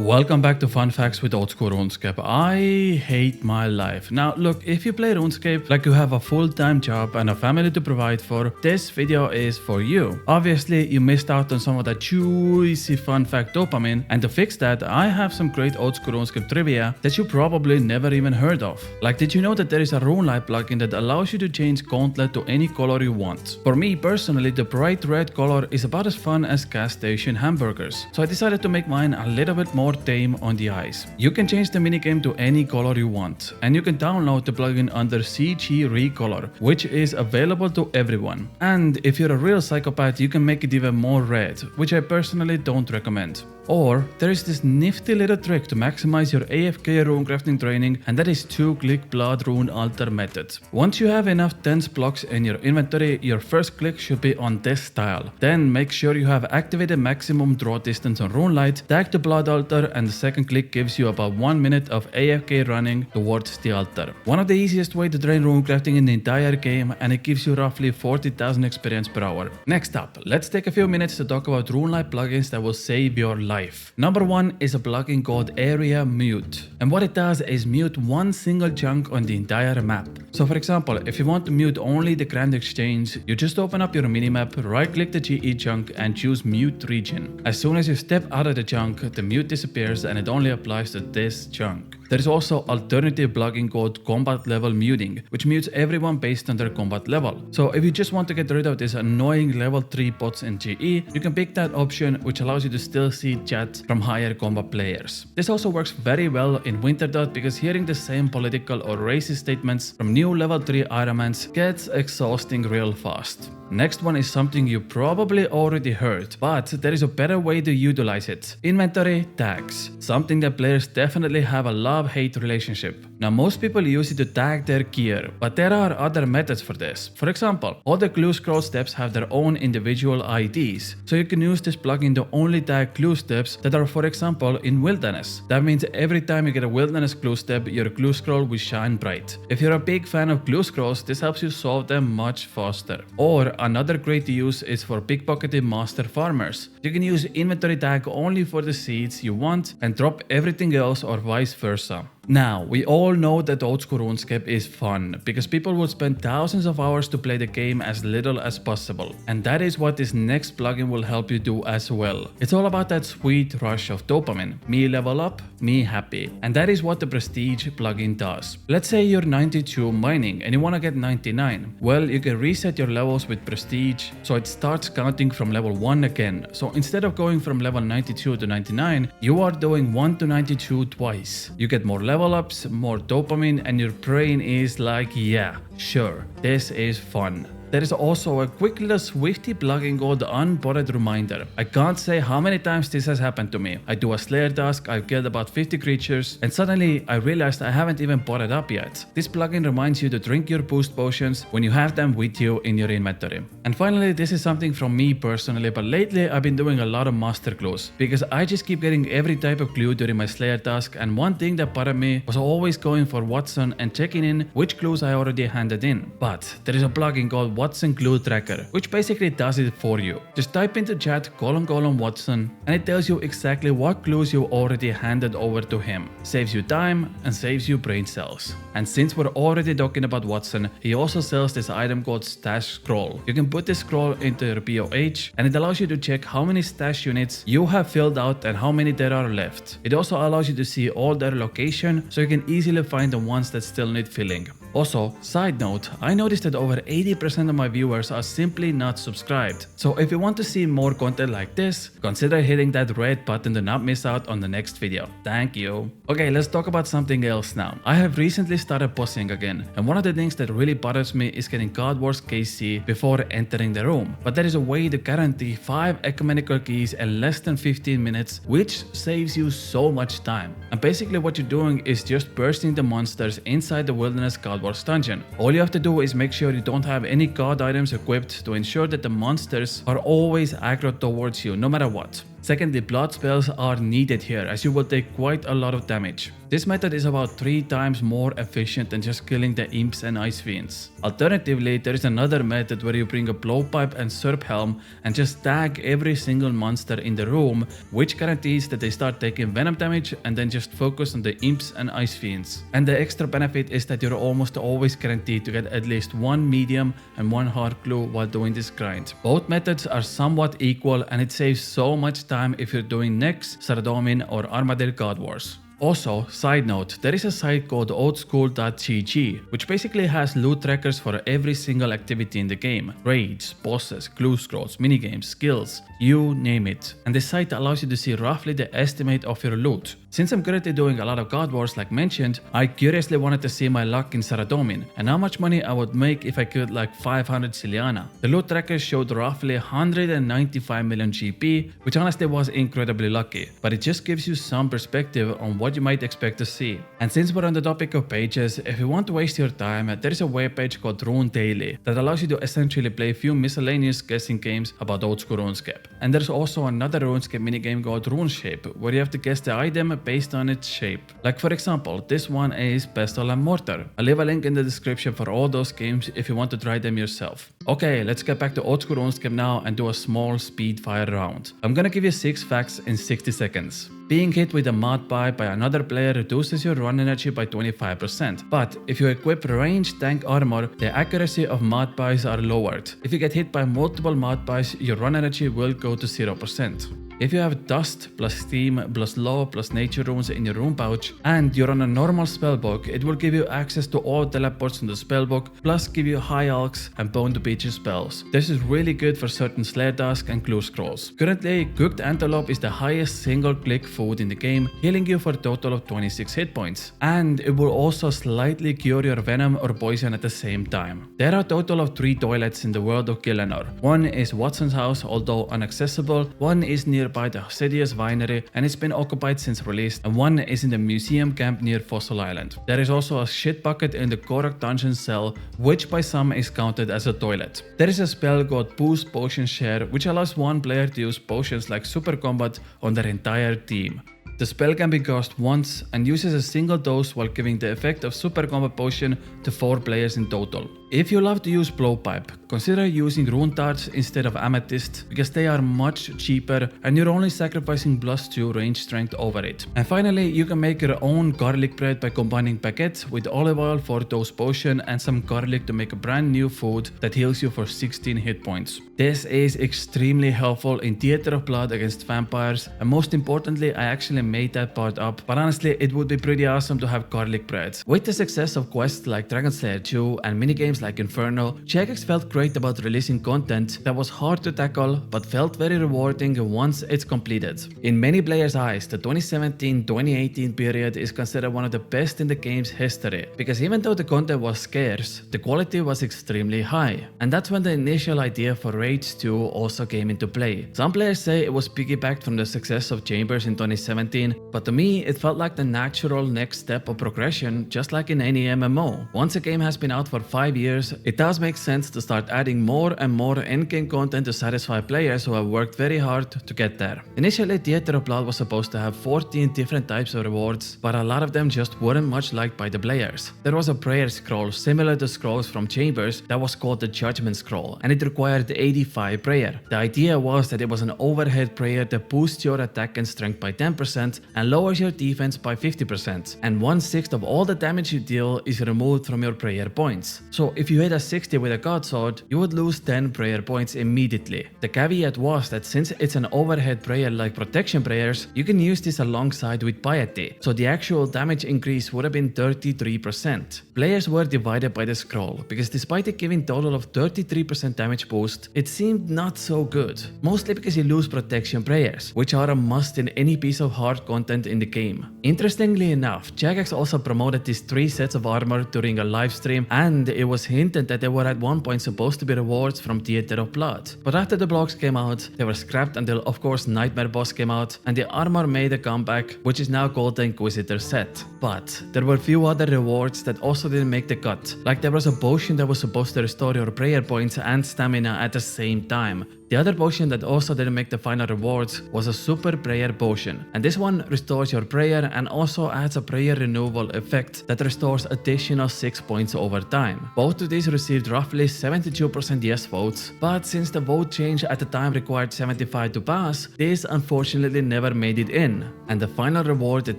Welcome back to Fun Facts with Oldschool Runescape. I hate my life. Now look, if you play Runescape like you have a full-time job and a family to provide for, this video is for you. Obviously, you missed out on some of that juicy fun fact dopamine, and to fix that, I have some great Oldschool Runescape trivia that you probably never even heard of. Like, did you know that there is a Runelite plugin that allows you to change Gauntlet to any color you want? For me personally, the bright red color is about as fun as gas station hamburgers, so I decided to make mine a little bit more tame on the eyes. You can change the minigame to any color you want, and you can download the plugin under CG Recolor, which is available to everyone. And if you're a real psychopath, you can make it even more red, which I personally don't recommend. Or there is this nifty little trick to maximize your AFK runecrafting training, and that is 2-click blood rune altar method. Once you have enough dense blocks in your inventory, your first click should be on this tile. Then make sure you have activated maximum draw distance on Runelite, tag the blood altar, and the second click gives you about 1 minute of AFK running towards the altar. One of the easiest way to train runecrafting in the entire game, and it gives you roughly 40,000 experience per hour. Next up, let's take a few minutes to talk about Runelite plugins that will save your life. Number one is a plugin called Area Mute, and what it does is mute one single chunk on the entire map. So for example, if you want to mute only the Grand Exchange, you just open up your minimap, right click the GE chunk and choose Mute Region. As soon as you step out of the chunk, the mute disappears and it only applies to this chunk. There is also alternative plugin called Combat Level Muting, which mutes everyone based on their combat level. So if you just want to get rid of this annoying level 3 bots in GE, you can pick that option, which allows you to still see chat from higher combat players. This also works very well in Winterdot because hearing the same political or racist statements from new level 3 Ironmans gets exhausting real fast. Next one is something you probably already heard, but there is a better way to utilize it. Inventory tags, something that players definitely have a love-hate relationship. Now most people use it to tag their gear, but there are other methods for this. For example, all the clue scroll steps have their own individual IDs, so you can use this plugin to only tag clue steps that are, for example, in Wilderness. That means every time you get a Wilderness clue step, your clue scroll will shine bright. If you're a big fan of clue scrolls, this helps you solve them much faster. Or another great use is for pickpocketed master farmers. You can use inventory tag only for the seeds you want and drop everything else or vice versa. Now, we all know that Oldschool Runescape is fun, because people will spend thousands of hours to play the game as little as possible. And that is what this next plugin will help you do as well. It's all about that sweet rush of dopamine. Me level up, me happy. And that is what the Prestige plugin does. Let's say you're 92 mining and you want to get 99. Well, you can reset your levels with Prestige, so it starts counting from level 1 again. So instead of going from level 92 to 99, you are doing 1 to 92 twice. You get more level ups, more dopamine, and your brain is like, yeah, sure, this is fun. There is also a quick little swifty plugin called Unbotted Reminder. I can't say how many times this has happened to me. I do a Slayer task, I've killed about 50 creatures, and suddenly I realized I haven't even botted up yet. This plugin reminds you to drink your boost potions when you have them with you in your inventory. And finally, this is something from me personally, but lately I've been doing a lot of master clues, because I just keep getting every type of clue during my Slayer task, and one thing that bothered me was always going for Watson and checking in which clues I already handed in. But there is a plugin called Watson Clue Tracker, which basically does it for you. Just type into chat :Watson and it tells you exactly what clues you already handed over to him. Saves you time and saves you brain cells. And since we're already talking about Watson, he also sells this item called Stash Scroll. You can put this scroll into your POH and it allows you to check how many stash units you have filled out and how many there are left. It also allows you to see all their location, so you can easily find the ones that still need filling. Also, side note, I noticed that over 80% of my viewers are simply not subscribed. So if you want to see more content like this, consider hitting that red button to not miss out on the next video. Thank you. Okay, let's talk about something else now. I have recently started bossing again, and one of the things that really bothers me is getting God Wars KC before entering the room. But there is a way to guarantee 5 ecumenical keys in less than 15 minutes, which saves you so much time. And basically what you're doing is just bursting the monsters inside the Wilderness God Wars dungeon. All you have to do is make sure you don't have any god items equipped to ensure that the monsters are always aggro towards you no matter what. Secondly, blood spells are needed here as you will take quite a lot of damage. This method is about 3 times more efficient than just killing the imps and ice fiends. Alternatively, there is another method where you bring a blowpipe and serp helm and just tag every single monster in the room, which guarantees that they start taking venom damage and then just focus on the imps and ice fiends. And the extra benefit is that you're almost always guaranteed to get at least 1 medium and 1 hard clue while doing this grind. Both methods are somewhat equal and it saves so much time if you're doing Nex, Saradomin or Armadale God Wars. Also, side note, there is a site called Oldschool.gg, which basically has loot trackers for every single activity in the game. Raids, bosses, clue scrolls, minigames, skills, you name it. And this site allows you to see roughly the estimate of your loot. Since I'm currently doing a lot of God Wars like mentioned, I curiously wanted to see my luck in Saradomin and how much money I would make if I killed like 500 Ciliana. The loot trackers showed roughly 195 million GP, which honestly was incredibly lucky, but it just gives you some perspective on what you might expect to see. And since we're on the topic of pages, if you want to waste your time, there is a webpage called Rune Daily that allows you to essentially play a few miscellaneous guessing games about Oldschool Runescape. And there's also another Runescape minigame called Runeshape, where you have to guess the item based on its shape. Like for example, this one is Pestle and Mortar. I'll leave a link in the description for all those games if you want to try them yourself. Okay, let's get back to Oldschool Runescape now and do a small speed fire round. I'm gonna give you 6 facts in 60 seconds. Being hit with a mod pipe by another player reduces your run energy by 25%, but if you equip ranged tank armor, the accuracy of mod pies are lowered. If you get hit by multiple mod pies, your run energy will go to 0%. If you have dust plus steam plus law plus nature runes in your rune pouch and you're on a normal spellbook, it will give you access to all teleports in the spellbook plus give you high alchs and bone to beat your spells. This is really good for certain Slayer Task and clue scrolls. Currently, cooked antelope is the highest single click food in the game, healing you for a total of 26 hit points. And it will also slightly cure your venom or poison at the same time. There are a total of 3 toilets in the world of Gillenor. One is Watson's house, although inaccessible. One is nearby the Sidious Winery and it's been occupied since release, and one is in the museum camp near Fossil Island. There is also a shit bucket in the Korak dungeon cell, which by some is counted as a toilet. There is a spell called Boost Potion Share, which allows one player to use potions like Super Combat on their entire team. The spell can be cast once and uses a single dose while giving the effect of Super Combat Potion to 4 players in total. If you love to use blowpipe, consider using rune darts instead of amethyst because they are much cheaper and you're only sacrificing +2 range strength over it. And finally, you can make your own garlic bread by combining baguettes with olive oil for dose potion and some garlic to make a brand new food that heals you for 16 hit points. This is extremely helpful in Theater of Blood against vampires, and most importantly, I actually made that part up, but honestly it would be pretty awesome to have garlic bread. With the success of quests like Dragon Slayer 2 and minigames like Inferno, Jagex felt great about releasing content that was hard to tackle but felt very rewarding once it's completed. In many players' eyes, the 2017-2018 period is considered one of the best in the game's history, because even though the content was scarce, the quality was extremely high. And that's when the initial idea for Raids 2 also came into play. Some players say it was piggybacked from the success of Chambers in 2017, but to me it felt like the natural next step of progression, just like in any MMO. Once a game has been out for 5 years, it does make sense to start adding more and more endgame content to satisfy players who have worked very hard to get there. Initially, Theater of Blood was supposed to have 14 different types of rewards, but a lot of them just weren't much liked by the players. There was a prayer scroll similar to scrolls from Chambers that was called the Judgment Scroll, and it required 85 prayer. The idea was that it was an overhead prayer that boosts your attack and strength by 10% and lowers your defense by 50%, and 1/6 of all the damage you deal is removed from your prayer points. So if you hit a 60 with a God Sword, you would lose 10 prayer points immediately. The caveat was that since it's an overhead prayer like protection prayers, you can use this alongside with piety, so the actual damage increase would have been 33%. Players were divided by the scroll, because despite it giving total of 33% damage boost, it seemed not so good. Mostly because you lose protection prayers, which are a must in any piece of hard content in the game. Interestingly enough, Jagex also promoted these 3 sets of armor during a live stream, and it was hinted that they were at one point supposed to be rewards from Theater of Blood. But after the blogs came out, they were scrapped until of course Nightmare Boss came out, and the armor made a comeback, which is now called the Inquisitor set. But there were few other rewards that also didn't make the cut. Like there was a potion that was supposed to restore your prayer points and stamina at the same time, The other potion that also didn't make the final rewards was a super prayer potion, and this one restores your prayer and also adds a prayer renewal effect that restores additional 6 points over time. Both of these received roughly 72% yes votes, but since the vote change at the time required 75 to pass, this unfortunately never made it in. And the final reward that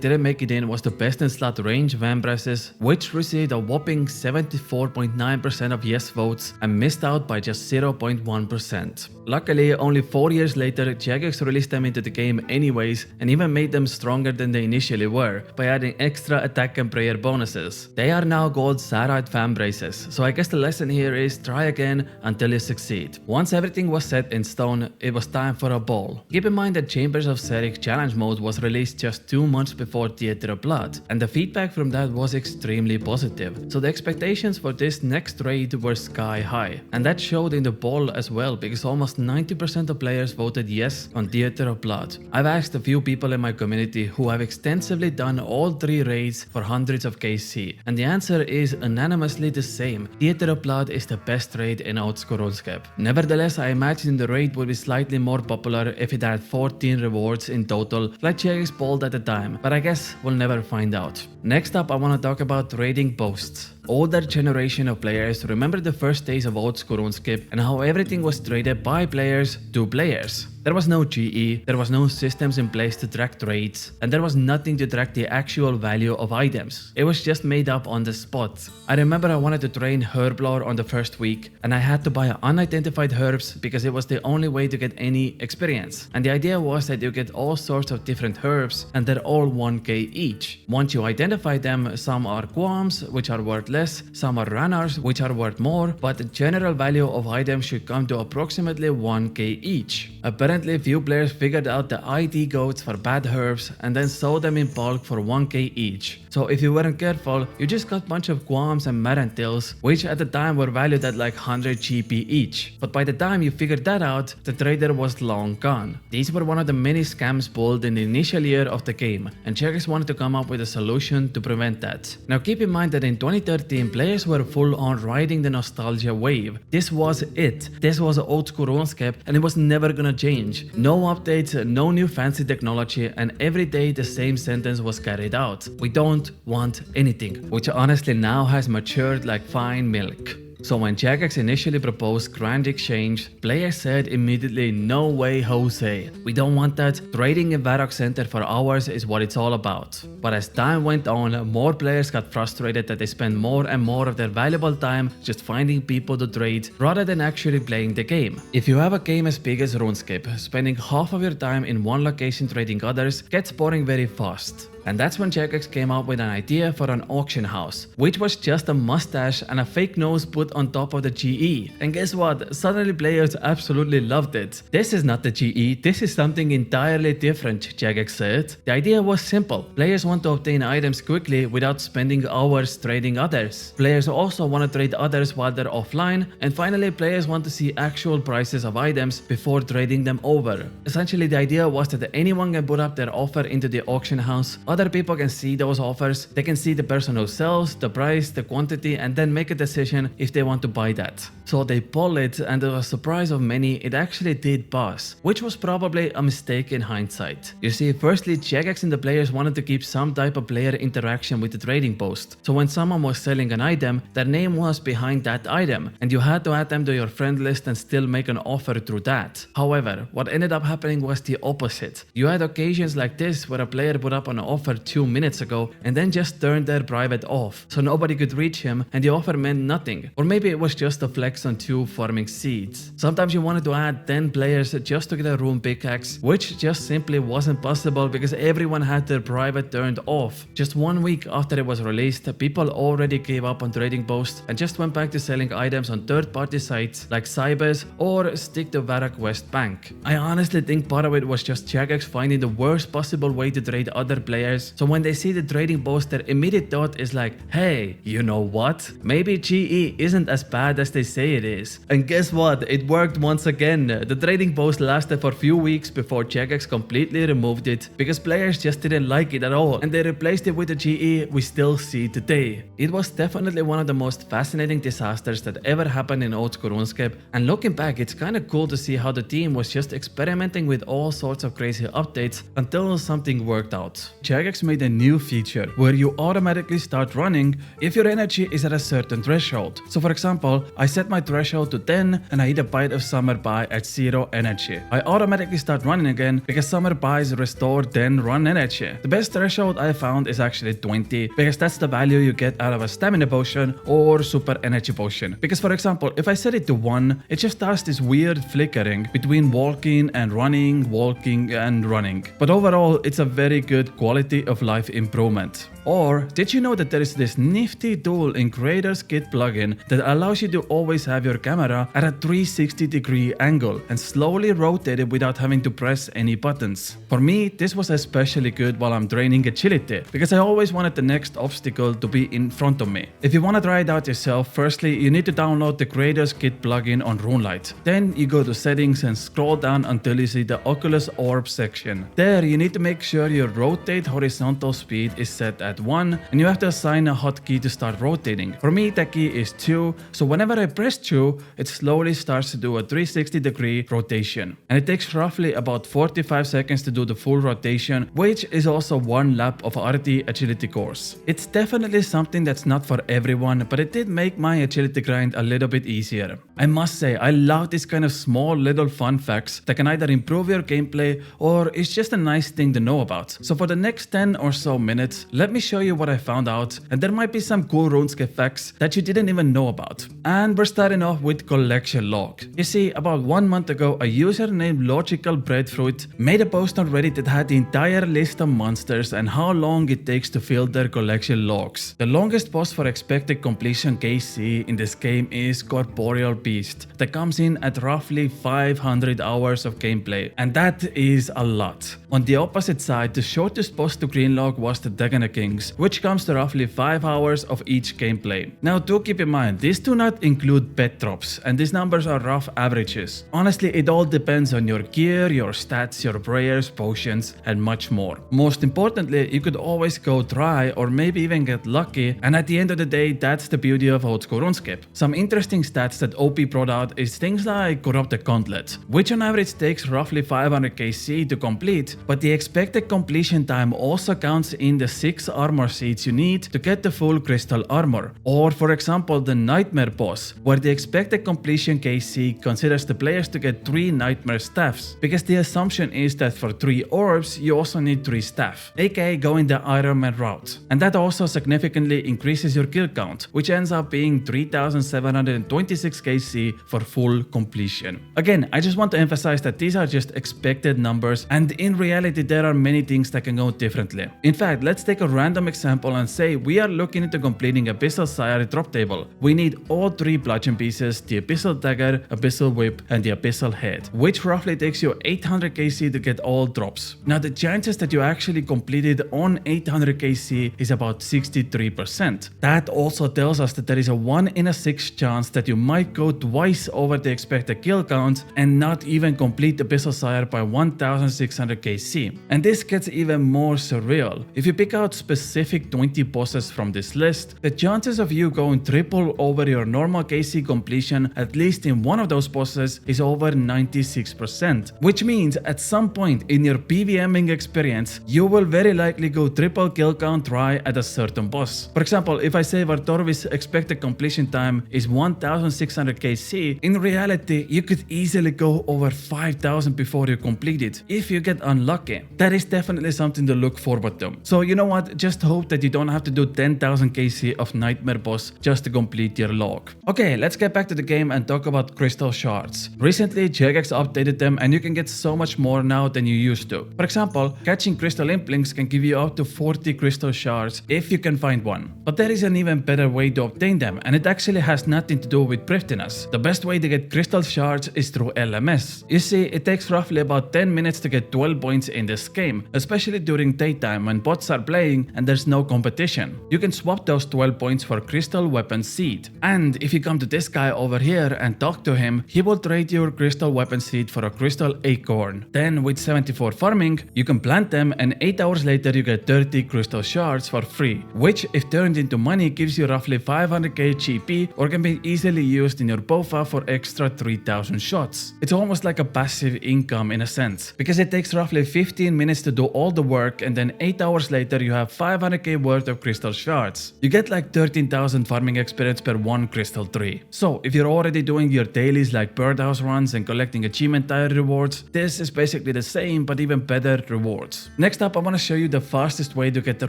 didn't make it in was the best in slot range Vambraces, which received a whopping 74.9% of yes votes and missed out by just 0.1%. Luckily, only 4 years later, Jagex released them into the game anyways and even made them stronger than they initially were by adding extra attack and prayer bonuses. They are now called Sarite Vambraces, so I guess the lesson here is try again until you succeed. Once everything was set in stone, it was time for a ball. Keep in mind that Chambers of Serich Challenge Mode was released just 2 months before Theater of Blood, and the feedback from that was extremely positive, so the expectations for this next raid were sky high. And that showed in the poll as well, because almost 90% of players voted yes on Theater of Blood. I've asked a few people in my community who have extensively done all 3 raids for hundreds of KC, and the answer is unanimously the same. Theater of Blood is the best raid in Oldschool Runescape. Nevertheless, I imagine the raid would be slightly more popular if it had 14 rewards in total, like Jagex polled at the time, but I guess we'll never find out. Next up, I want to talk about raiding posts. Older generation of players remember the first days of Oldschool Runescape and how everything was traded by players to players. There was no GE, there was no systems in place to track trades, and there was nothing to track the actual value of items. It was just made up on the spot. I remember I wanted to train Herblore on the first week, and I had to buy unidentified herbs because it was the only way to get any experience. And the idea was that you get all sorts of different herbs, and they're all 1k each. Once you identify them, some are qualms, which are worth less, some are ranars, which are worth more, but the general value of items should come to approximately 1k each. Apparently, few players figured out the ID codes for bad herbs and then sold them in bulk for 1k each. So if you weren't careful, you just got a bunch of qualms and marantils, which at the time were valued at like 100 GP each. But by the time you figured that out, the trader was long gone. These were one of the many scams pulled in the initial year of the game, and Jagex wanted to come up with a solution to prevent that. Now keep in mind that in 2013, players were full on riding the nostalgia wave. This was it. This was Oldschool Runescape, and it was never gonna change. No updates, no new fancy technology, and every day the same sentence was carried out. We don't want anything, which honestly now has matured like fine milk. So when Jagex initially proposed Grand Exchange, players said immediately, no way Jose, we don't want that, trading in Varrock Center for hours is what it's all about. But as time went on, more players got frustrated that they spend more and more of their valuable time just finding people to trade rather than actually playing the game. If you have a game as big as RuneScape, spending half of your time in one location trading others gets boring very fast. And that's when Jagex came up with an idea for an auction house, which was just a mustache and a fake nose put on top of the GE. And guess what? Suddenly players absolutely loved it. This is not the GE, this is something entirely different, Jagex said. The idea was simple. Players want to obtain items quickly without spending hours trading others. Players also want to trade others while they're offline. And finally, players want to see actual prices of items before trading them over. Essentially, the idea was that anyone can put up their offer into the auction house. Other people can see those offers, they can see the person who sells, the price, the quantity, and then make a decision if they want to buy that. So they poll it, and to the surprise of many, it actually did pass, which was probably a mistake in hindsight. You see, firstly, Jagex and the players wanted to keep some type of player interaction with the trading post. So when someone was selling an item, their name was behind that item, and you had to add them to your friend list and still make an offer through that. However, what ended up happening was the opposite. You had occasions like this where a player put up an offer 2 minutes ago and then just turned their private off, so nobody could reach him and the offer meant nothing. Or maybe it was just a flex on 2 farming seeds. Sometimes you wanted to add 10 players just to get a rune pickaxe, which just simply wasn't possible because everyone had their private turned off. Just 1 week after it was released, people already gave up on trading posts and just went back to selling items on third-party sites like Cybers or stick to Varrock West Bank. I honestly think part of it was just Jagex finding the worst possible way to trade other players players, so when they see the trading post, their immediate thought is like, hey, you know what? Maybe GE isn't as bad as they say it is. And guess what? It worked once again. The trading post lasted for a few weeks before Jagex completely removed it because players just didn't like it at all, and they replaced it with the GE we still see today. It was definitely one of the most fascinating disasters that ever happened in Oldschool Runescape, and looking back, it's kinda cool to see how the team was just experimenting with all sorts of crazy updates until something worked out. Jagex made a new feature where you automatically start running if your energy is at a certain threshold. So for example, I set my threshold to 10 and I eat a bite of summer pie at 0 energy. I automatically start running again because summer pies restore 10 run energy. The best threshold I found is actually 20 because that's the value you get out of a stamina potion or super energy potion. Because for example, if I set it to 1, it just does this weird flickering between walking and running, walking and running. But overall, it's a very good quality of life improvement. Or did you know that there is this nifty tool in Creator's Kit plugin that allows you to always have your camera at a 360-degree angle and slowly rotate it without having to press any buttons? For me, this was especially good while I'm draining agility because I always wanted the next obstacle to be in front of me. If you want to try it out yourself, firstly you need to download the Creator's Kit plugin on Runelite. Then you go to settings and scroll down until you see the Oculus Orb section. There you need to make sure your rotate horizontal speed is set at 1 and you have to assign a hotkey to start rotating. For me the key is 2, so whenever I press 2, it slowly starts to do a 360-degree rotation. And it takes roughly about 45 seconds to do the full rotation, which is also 1 lap of RT agility course. It's definitely something that's not for everyone, but it did make my agility grind a little bit easier. I must say, I love this kind of small little fun facts that can either improve your gameplay or it's just a nice thing to know about. So for the next 10 or so minutes, let me show you what I found out, and there might be some cool RuneScape facts that you didn't even know about. And we're starting off with collection log. You see, about 1 month ago, a user named Logical Breadfruit made a post on Reddit that had the entire list of monsters and how long it takes to fill their collection logs. The longest post for expected completion KC in this game is Corporeal Beast, that comes in at roughly 500 hours of gameplay, and that is a lot. On the opposite side, the shortest post to green log was the Dagana Kings, which comes to roughly 5 hours of each gameplay. Now do keep in mind, these do not include pet drops, and these numbers are rough averages. Honestly, it all depends on your gear, your stats, your prayers, potions, and much more. Most importantly, you could always go dry or maybe even get lucky, and at the end of the day, that's the beauty of Oldschool Runescape. Some interesting stats that OP brought out is things like Corrupted Gauntlet, which on average takes roughly 500 KC to complete, but the expected completion time also counts in the 6 armor seeds you need to get the full crystal armor. Or for example, the Nightmare boss, where the expected completion KC considers the players to get 3 Nightmare staffs, because the assumption is that for 3 orbs you also need 3 staff, aka going the Iron Man route. And that also significantly increases your kill count, which ends up being 3726 KC for full completion. Again, I just want to emphasize that these are just expected numbers, and in reality there are many things that can go differently. In fact, let's take a random example and say we are looking into completing Abyssal Sire drop table. We need all 3 bludgeon pieces, the Abyssal Dagger, Abyssal Whip, and the Abyssal Head, which roughly takes you 800 KC to get all drops. Now the chances that you actually completed on 800 KC is about 63%. That also tells us that there is a 1 in a 6 chance that you might go twice over the expected kill count and not even complete Abyssal Sire by 1600 KC. And this gets even more surreal. If you pick out specific 20 bosses from this list, the chances of you going triple over your normal KC completion at least in one of those bosses is over 96%, which means at some point in your PvMing experience, you will very likely go triple kill count try at a certain boss. For example, if I say Vartorvi's expected completion time is 1600 KC, in reality you could easily go over 5000 before you complete it, if you get unlucky. That is definitely something to look forward to. So you know what, just hope that you don't have to do 10,000 KC of Nightmare boss just to complete your log. Okay, let's get back to the game and talk about crystal shards. Recently, Jagex updated them and you can get so much more now than you used to. For example, catching crystal implings can give you up to 40 crystal shards if you can find one. But there is an even better way to obtain them, and it actually has nothing to do with thriftiness. The best way to get crystal shards is through LMS. You see, it takes roughly about 10 minutes to get 12 points in this game, especially during daytime when bots are playing and there's no competition. You can swap those 12 points for Crystal Weapon Seed. And if you come to this guy over here and talk to him, he will trade your Crystal Weapon Seed for a Crystal Acorn. Then with 74 farming, you can plant them and 8 hours later you get 30 Crystal Shards for free, which if turned into money gives you roughly 500k GP or can be easily used in your BOFA for extra 3000 shots. It's almost like a passive income in a sense, because it takes roughly 15 minutes to do all the work and then 8 hours later you have 500k worth of Crystal Shards. You get like 13,000 farming experience per one Crystal tree. So if you're already doing your dailies like birdhouse runs and collecting achievement tire rewards, this is basically the same but even better rewards. Next up I want to show you the fastest way to get the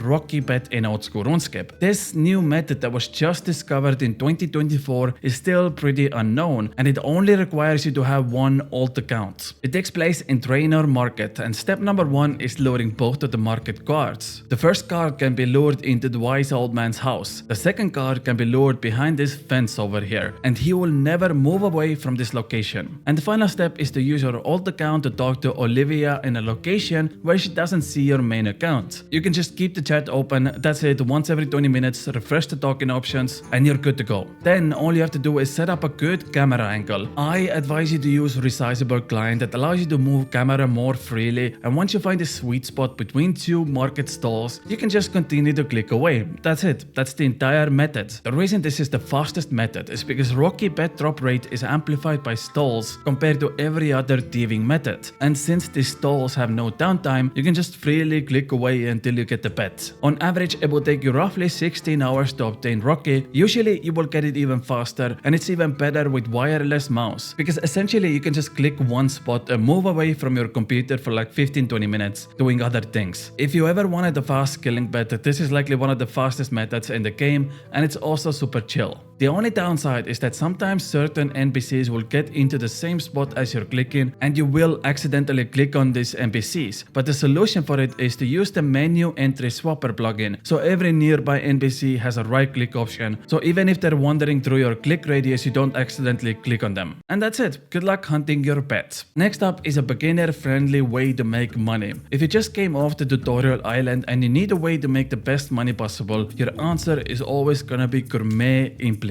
Rocky Pet in Oldschool Runescape. This new method that was just discovered in 2024 is still pretty unknown and it only requires you to have one alt account. It takes place in Trainer Market and step number 1 is luring both of the market cards. The first card can be lured into the wise old man's house. The second card can be lured behind this fence over here and he will never move away from this location. And the final step is to use your alt account to talk to Olivia in a location where she doesn't see your main account. You can just keep the chat open, that's it, once every 20 minutes, refresh the talking options and you're good to go. Then all you have to do is set up a good camera angle. I advise you to use resizable client that allows you to move camera more freely, and once you find a sweet spot between two market stalls, you can just continue to click away. That's it, that's the entire method. The reason this is the fastest method is because Rocky Pet drop rate is amplified by stalls compared to every other thieving method, and since these stalls have no downtime, you can just freely click away until you get the pet. On average it will take you roughly 16 hours to obtain Rocky. Usually you will get it even faster, and it's even better with wireless mouse, because essentially you can just click one spot and move away from your computer for like 15-20 minutes doing other things. If you ever wanted a fast killing method, this is likely one of the fastest methods in the game, and it's also super chill. The only downside is that sometimes certain NPCs will get into the same spot as you're clicking and you will accidentally click on these NPCs, but the solution for it is to use the menu entry swapper plugin, so every nearby NPC has a right click option, so even if they're wandering through your click radius you don't accidentally click on them. And that's it, good luck hunting your pets. Next up is a beginner friendly way to make money. If you just came off the tutorial island and you need a way to make the best money possible, your answer is always gonna be gourmet implinks.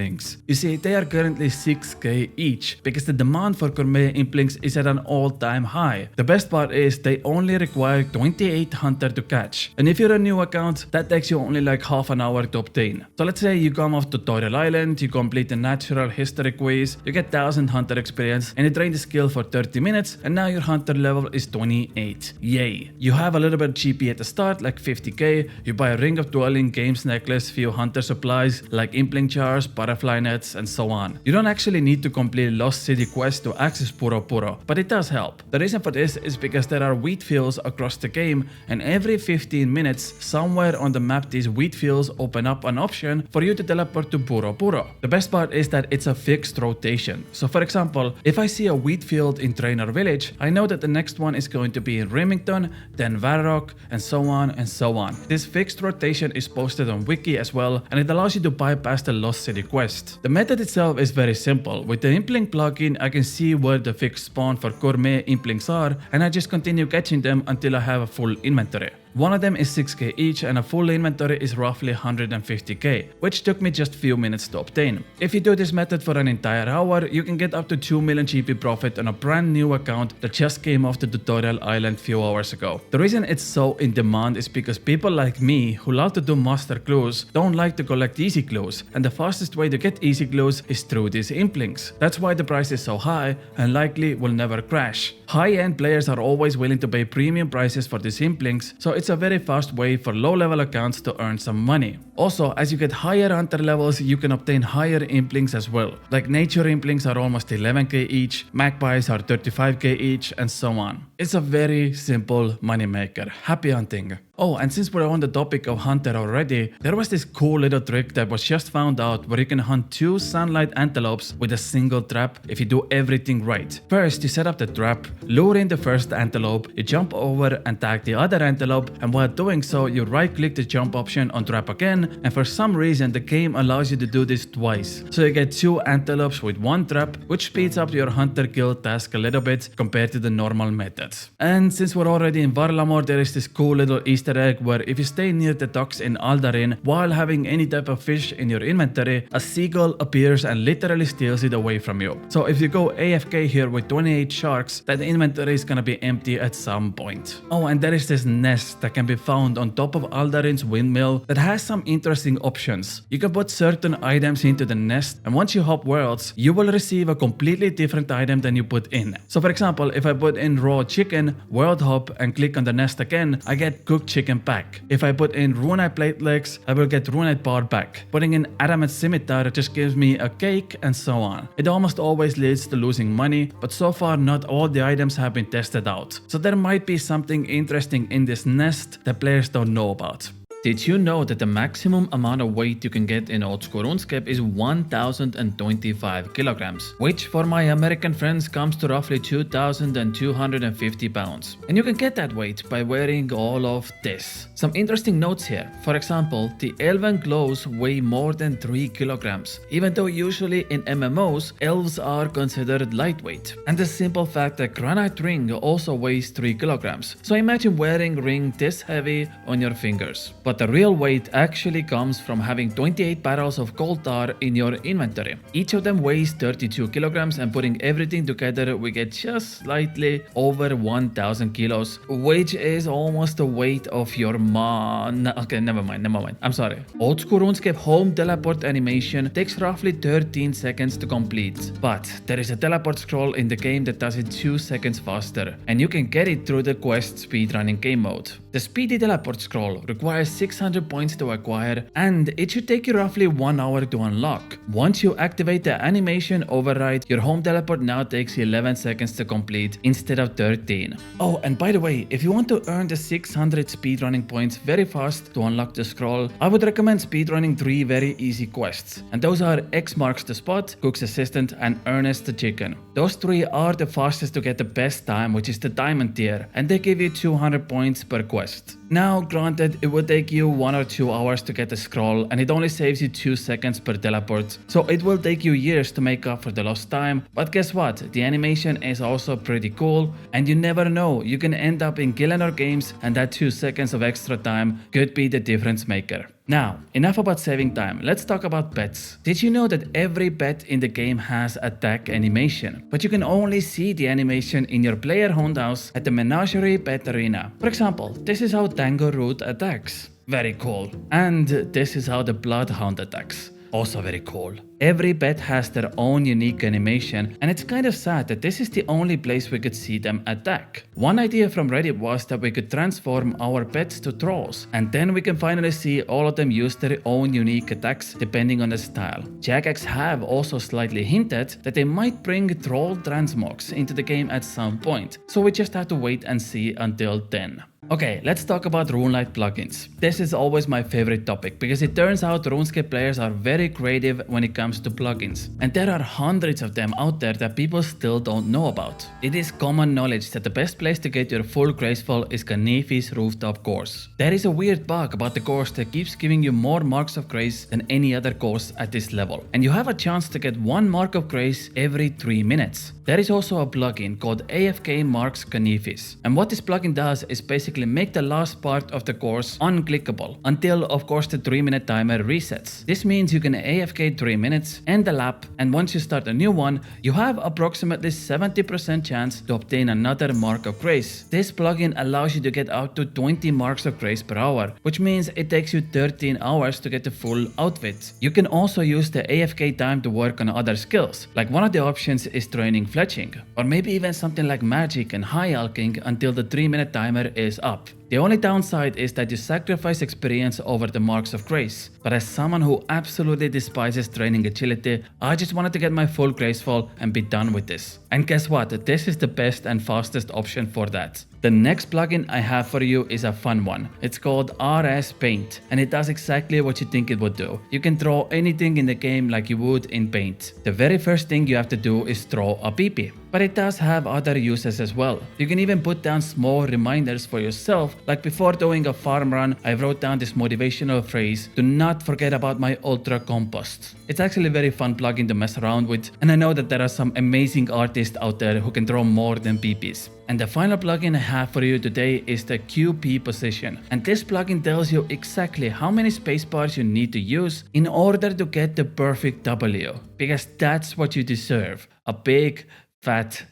You see, they are currently 6k each because the demand for gourmet implinks is at an all-time high. The best part is they only require 28 hunter to catch, and if you're a new account that takes you only like half an hour to obtain. So let's say you come off tutorial island, you complete the natural history quiz, you get 1000 hunter experience and you train the skill for 30 minutes and now your hunter level is 28. Yay! You have a little bit of GP at the start, like 50k, you buy a ring of dwelling, games necklace, few hunter supplies like implink jars, butterfly nets and so on. You don't actually need to complete Lost City quest to access Puro Puro, but it does help. The reason for this is because there are wheat fields across the game and every 15 minutes somewhere on the map these wheat fields open up an option for you to teleport to Puro Puro. The best part is that it's a fixed rotation. So for example, if I see a wheat field in Trainer Village, I know that the next one is going to be in Remington, then Varrock, and so on and so on. This fixed rotation is posted on Wiki as well, and it allows you to bypass the Lost City quest. The method itself is very simple. With the implink plugin, I can see where the fixed spawn for gourmet implinks are, and I just continue catching them until I have a full inventory. One of them is 6k each and a full inventory is roughly 150k, which took me just few minutes to obtain. If you do this method for an entire hour, you can get up to 2 million GP profit on a brand new account that just came off the tutorial island few hours ago. The reason it's so in demand is because people like me who love to do master clues don't like to collect easy clues, and the fastest way to get easy clues is through these implinks. That's why the price is so high and likely will never crash. High-end players are always willing to pay premium prices for these implinks, so it's a very fast way for low-level accounts to earn some money. Also, as you get higher hunter levels, you can obtain higher implinks as well. Like nature implinks are almost 11k each, magpies are 35k each, and so on. It's a very simple moneymaker. Happy hunting! Oh, and since we're on the topic of hunter already, there was this cool little trick that was just found out where you can hunt 2 sunlight antelopes with a single trap if you do everything right. First, you set up the trap, lure in the first antelope, you jump over and tag the other antelope, and while doing so, you right click the jump option on trap again, and for some reason the game allows you to do this twice. So you get 2 antelopes with 1 trap, which speeds up your hunter kill task a little bit compared to the normal methods. And since we're already in Varlamore, there is this cool little Easter Easter egg where if you stay near the docks in Aldarin while having any type of fish in your inventory, a seagull appears and literally steals it away from you. So if you go AFK here with 28 sharks, that inventory is gonna be empty at some point. Oh, and there is this nest that can be found on top of Aldarin's windmill that has some interesting options. You can put certain items into the nest, and once you hop worlds, you will receive a completely different item than you put in. So for example, if I put in raw chicken, world hop, and click on the nest again, I get cooked chicken back. If I put in runite plate legs, I will get runite bar back. Putting in adamant scimitar just gives me a cake, and so on. It almost always leads to losing money, but so far not all the items have been tested out. So there might be something interesting in this nest that players don't know about. Did you know that the maximum amount of weight you can get in Oldschool Runescape is 1025 kilograms, which for my American friends comes to roughly 2250 pounds. And you can get that weight by wearing all of this. Some interesting notes here. For example, the elven clothes weigh more than 3 kilograms, even though usually in MMOs, elves are considered lightweight. And the simple fact that granite ring also weighs 3 kilograms. So imagine wearing ring this heavy on your fingers. But the real weight actually comes from having 28 barrels of coal tar in your inventory. Each of them weighs 32 kilograms, and putting everything together we get just slightly over 1000 kilos, which is almost the weight of your okay, never mind, I'm sorry. Oldschool Runescape home teleport animation takes roughly 13 seconds to complete, but there is a teleport scroll in the game that does it 2 seconds faster, and you can get it through the quest speedrunning game mode. The speedy teleport scroll requires 600 points to acquire, and it should take you roughly 1 hour to unlock. Once you activate the animation override, your home teleport now takes 11 seconds to complete instead of 13. Oh, and by the way, if you want to earn the 600 speedrunning points very fast to unlock the scroll, I would recommend speedrunning 3 very easy quests, and those are X marks the spot, Cook's Assistant, and Ernest the Chicken. Those 3 are the fastest to get the best time, which is the diamond tier, and they give you 200 points per quest. Now, granted, it would take you 1 or 2 hours to get the scroll, and it only saves you 2 seconds per teleport, so it will take you years to make up for the lost time. But guess what? The animation is also pretty cool, and you never know, you can end up in Gillenor games, and that 2 seconds of extra time could be the difference maker. Now, enough about saving time, let's talk about pets. Did you know that every pet in the game has attack animation, but you can only see the animation in your player honed house at the Menagerie Pet Arena? For example, this is how Tango Root attacks. Very cool. And this is how the Bloodhound attacks. Also very cool. Every pet has their own unique animation, and it's kind of sad that this is the only place we could see them attack. One idea from Reddit was that we could transform our pets to trolls, and then we can finally see all of them use their own unique attacks depending on the style. Jagex have also slightly hinted that they might bring troll transmogs into the game at some point, so we just have to wait and see until then. Okay, let's talk about Runelite plugins. This is always my favorite topic because it turns out RuneScape players are very creative when it comes to plugins, and there are hundreds of them out there that people still don't know about. It is common knowledge that the best place to get your full graceful is Knifi's rooftop course. There is a weird bug about the course that keeps giving you more marks of grace than any other course at this level, and you have a chance to get 1 mark of grace every 3 minutes. There is also a plugin called AFK Marks Knifis, and what this plugin does is basically make the last part of the course unclickable until, of course, the 3-minute timer resets. This means you can AFK 3 minutes, end the lap, and once you start a new one, you have approximately 70% chance to obtain another mark of grace. This plugin allows you to get up to 20 marks of grace per hour, which means it takes you 13 hours to get the full outfit. You can also use the AFK time to work on other skills, like one of the options is training fletching, or maybe even something like magic and high alching until the 3-minute timer is up. The only downside is that you sacrifice experience over the marks of grace, but as someone who absolutely despises training agility, I just wanted to get my full graceful and be done with this. And guess what? This is the best and fastest option for that. The next plugin I have for you is a fun one. It's called RS Paint, and it does exactly what you think it would do. You can draw anything in the game like you would in Paint. The very first thing you have to do is draw a PP. But it does have other uses as well. You can even put down small reminders for yourself myself. Like before doing a farm run, I wrote down this motivational phrase, "Do not forget about my ultra compost." It's actually a very fun plugin to mess around with, and I know that there are some amazing artists out there who can draw more than PPs. And the final plugin I have for you today is the QP position. And this plugin tells you exactly how many spacebars you need to use in order to get the perfect W. Because that's what you deserve. A big, fat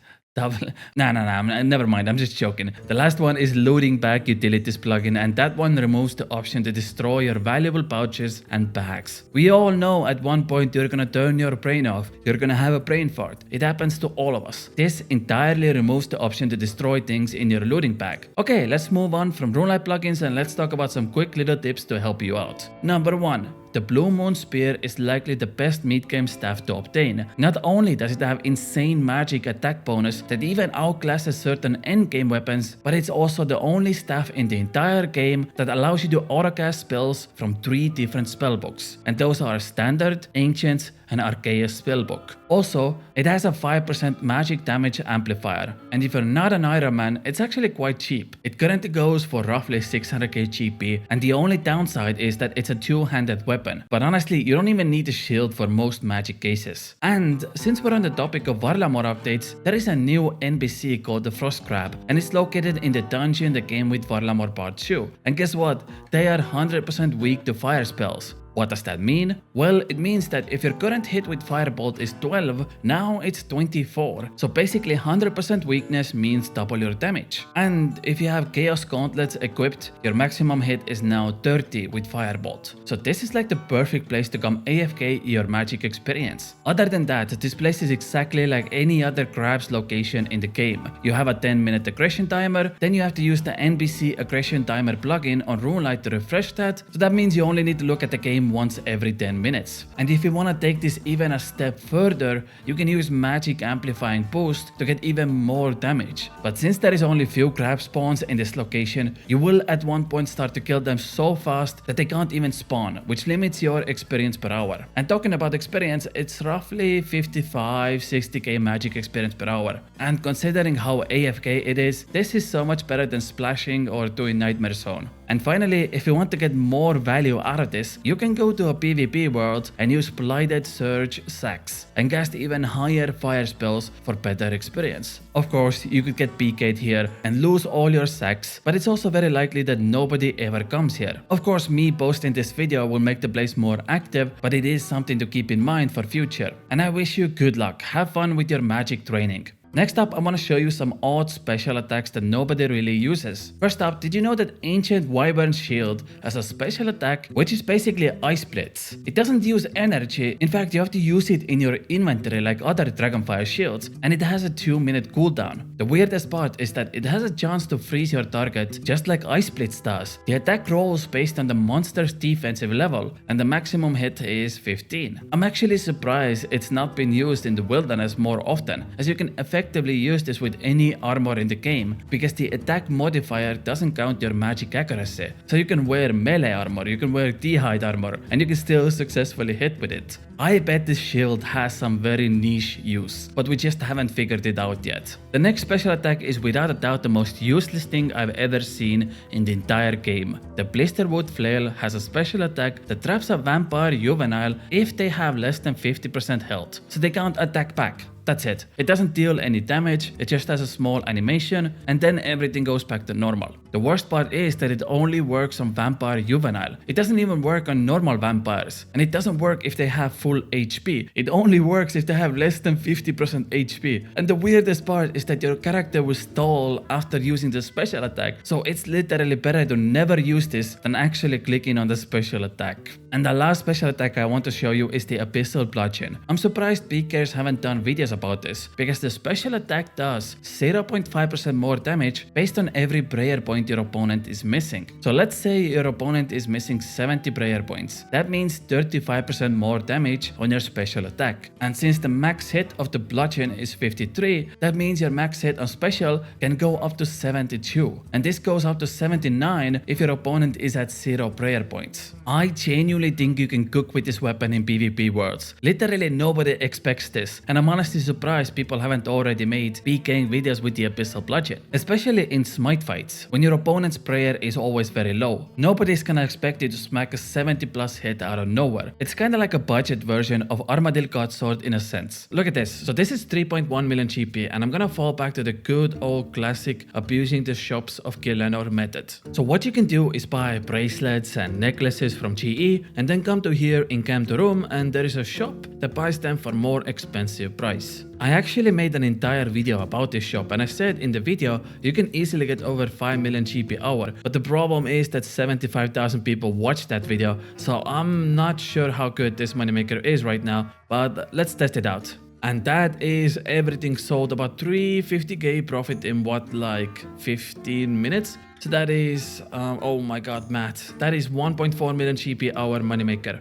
never mind, I'm just joking. The last one is Loading Bag Utilities plugin, and that one removes the option to destroy your valuable pouches and bags. We all know at one point you're gonna turn your brain off, you're gonna have a brain fart. It happens to all of us. This entirely removes the option to destroy things in your loading bag. Okay, let's move on from Runelite plugins and let's talk about some quick little tips to help you out. Number 1. The Blue Moon Spear is likely the best mid-game staff to obtain. Not only does it have insane magic attack bonus that even outclasses certain endgame weapons, but it's also the only staff in the entire game that allows you to autocast spells from 3 different spellbooks. And those are Standard, Ancients, and Arceus spellbook. Also, it has a 5% magic damage amplifier, and if you're not an Iron Man, it's actually quite cheap. It currently goes for roughly 600k GP, and the only downside is that it's a 2-handed weapon, but honestly, you don't even need a shield for most magic cases. And since we're on the topic of Varlamore updates, there is a new NPC called the Frost Crab, and it's located in the dungeon that came with Varlamore Part 2. And guess what? They are 100% weak to fire spells. What does that mean? Well, it means that if your current hit with Firebolt is 12, now it's 24. So basically 100% weakness means double your damage. And if you have Chaos Gauntlets equipped, your maximum hit is now 30 with Firebolt. So this is like the perfect place to come AFK your magic experience. Other than that, this place is exactly like any other crab's location in the game. You have a 10-minute aggression timer, then you have to use the NPC aggression timer plugin on Runelite to refresh that. So that means you only need to look at the game once every 10 minutes. And if you want to take this even a step further, you can use magic amplifying boost to get even more damage. But since there is only few crab spawns in this location, you will at one point start to kill them so fast that they can't even spawn, which limits your experience per hour. And talking about experience, it's roughly 55-60k magic experience per hour. And considering how AFK it is, this is so much better than splashing or doing Nightmare Zone. And finally, if you want to get more value out of this, you can go to a PvP world and use Blighted Surge Sacks and cast even higher fire spells for better experience. Of course, you could get PK'd here and lose all your sacks, but it's also very likely that nobody ever comes here. Of course, me posting this video will make the place more active, but it is something to keep in mind for future. And I wish you good luck, have fun with your magic training. Next up, I want to show you some odd special attacks that nobody really uses. First up, did you know that Ancient Wyvern Shield has a special attack which is basically Ice Blitz? It doesn't use energy, in fact you have to use it in your inventory like other Dragonfire shields, and it has a 2-minute cooldown. The weirdest part is that it has a chance to freeze your target just like Ice Blitz does. The attack rolls based on the monster's defensive level, and the maximum hit is 15. I'm actually surprised it's not been used in the wilderness more often, as you can effectively use this with any armor in the game, because the attack modifier doesn't count your magic accuracy. So you can wear melee armor, you can wear D-hide armor, and you can still successfully hit with it. I bet this shield has some very niche use, but we just haven't figured it out yet. The next special attack is without a doubt the most useless thing I've ever seen in the entire game. The Blisterwood Flail has a special attack that traps a vampire juvenile if they have less than 50% health, so they can't attack back. That's it. It doesn't deal any damage, it just has a small animation, and then everything goes back to normal. The worst part is that it only works on vampire juvenile. It doesn't even work on normal vampires, and it doesn't work if they have full HP. It only works if they have less than 50% HP. And the weirdest part is that your character will stall after using the special attack, so it's literally better to never use this than actually clicking on the special attack. And the last special attack I want to show you is the Abyssal Bludgeon. I'm surprised PKers haven't done videos about this, because the special attack does 0.5% more damage based on every prayer point your opponent is missing. So let's say your opponent is missing 70 prayer points. That means 35% more damage on your special attack. And since the max hit of the bludgeon is 53, that means your max hit on special can go up to 72. And this goes up to 79 if your opponent is at 0 prayer points. I genuinely think you can cook with this weapon in PvP worlds. Literally nobody expects this, and I'm honestly surprised people haven't already made PKing videos with the Abyssal Bludgeon, especially in smite fights. When your your opponent's prayer is always very low. Nobody's gonna expect you to smack a 70 plus hit out of nowhere. It's kinda like a budget version of Armadillo God Sword in a sense. Look at this. So this is 3.1 million GP, and I'm gonna fall back to the good old classic abusing the shops of Gillenor method. So what you can do is buy bracelets and necklaces from GE and then come to here in Camp to Room, and there is a shop that buys them for more expensive price. I actually made an entire video about this shop, and I said in the video you can easily get over 5 million GP hour, but the problem is that 75,000 people watched that video, so I'm not sure how good this moneymaker is right now, but let's test it out. And that is everything sold, about 350k profit in what, like 15 minutes? So that is, oh my god, math. That is 1.4 million GP hour moneymaker.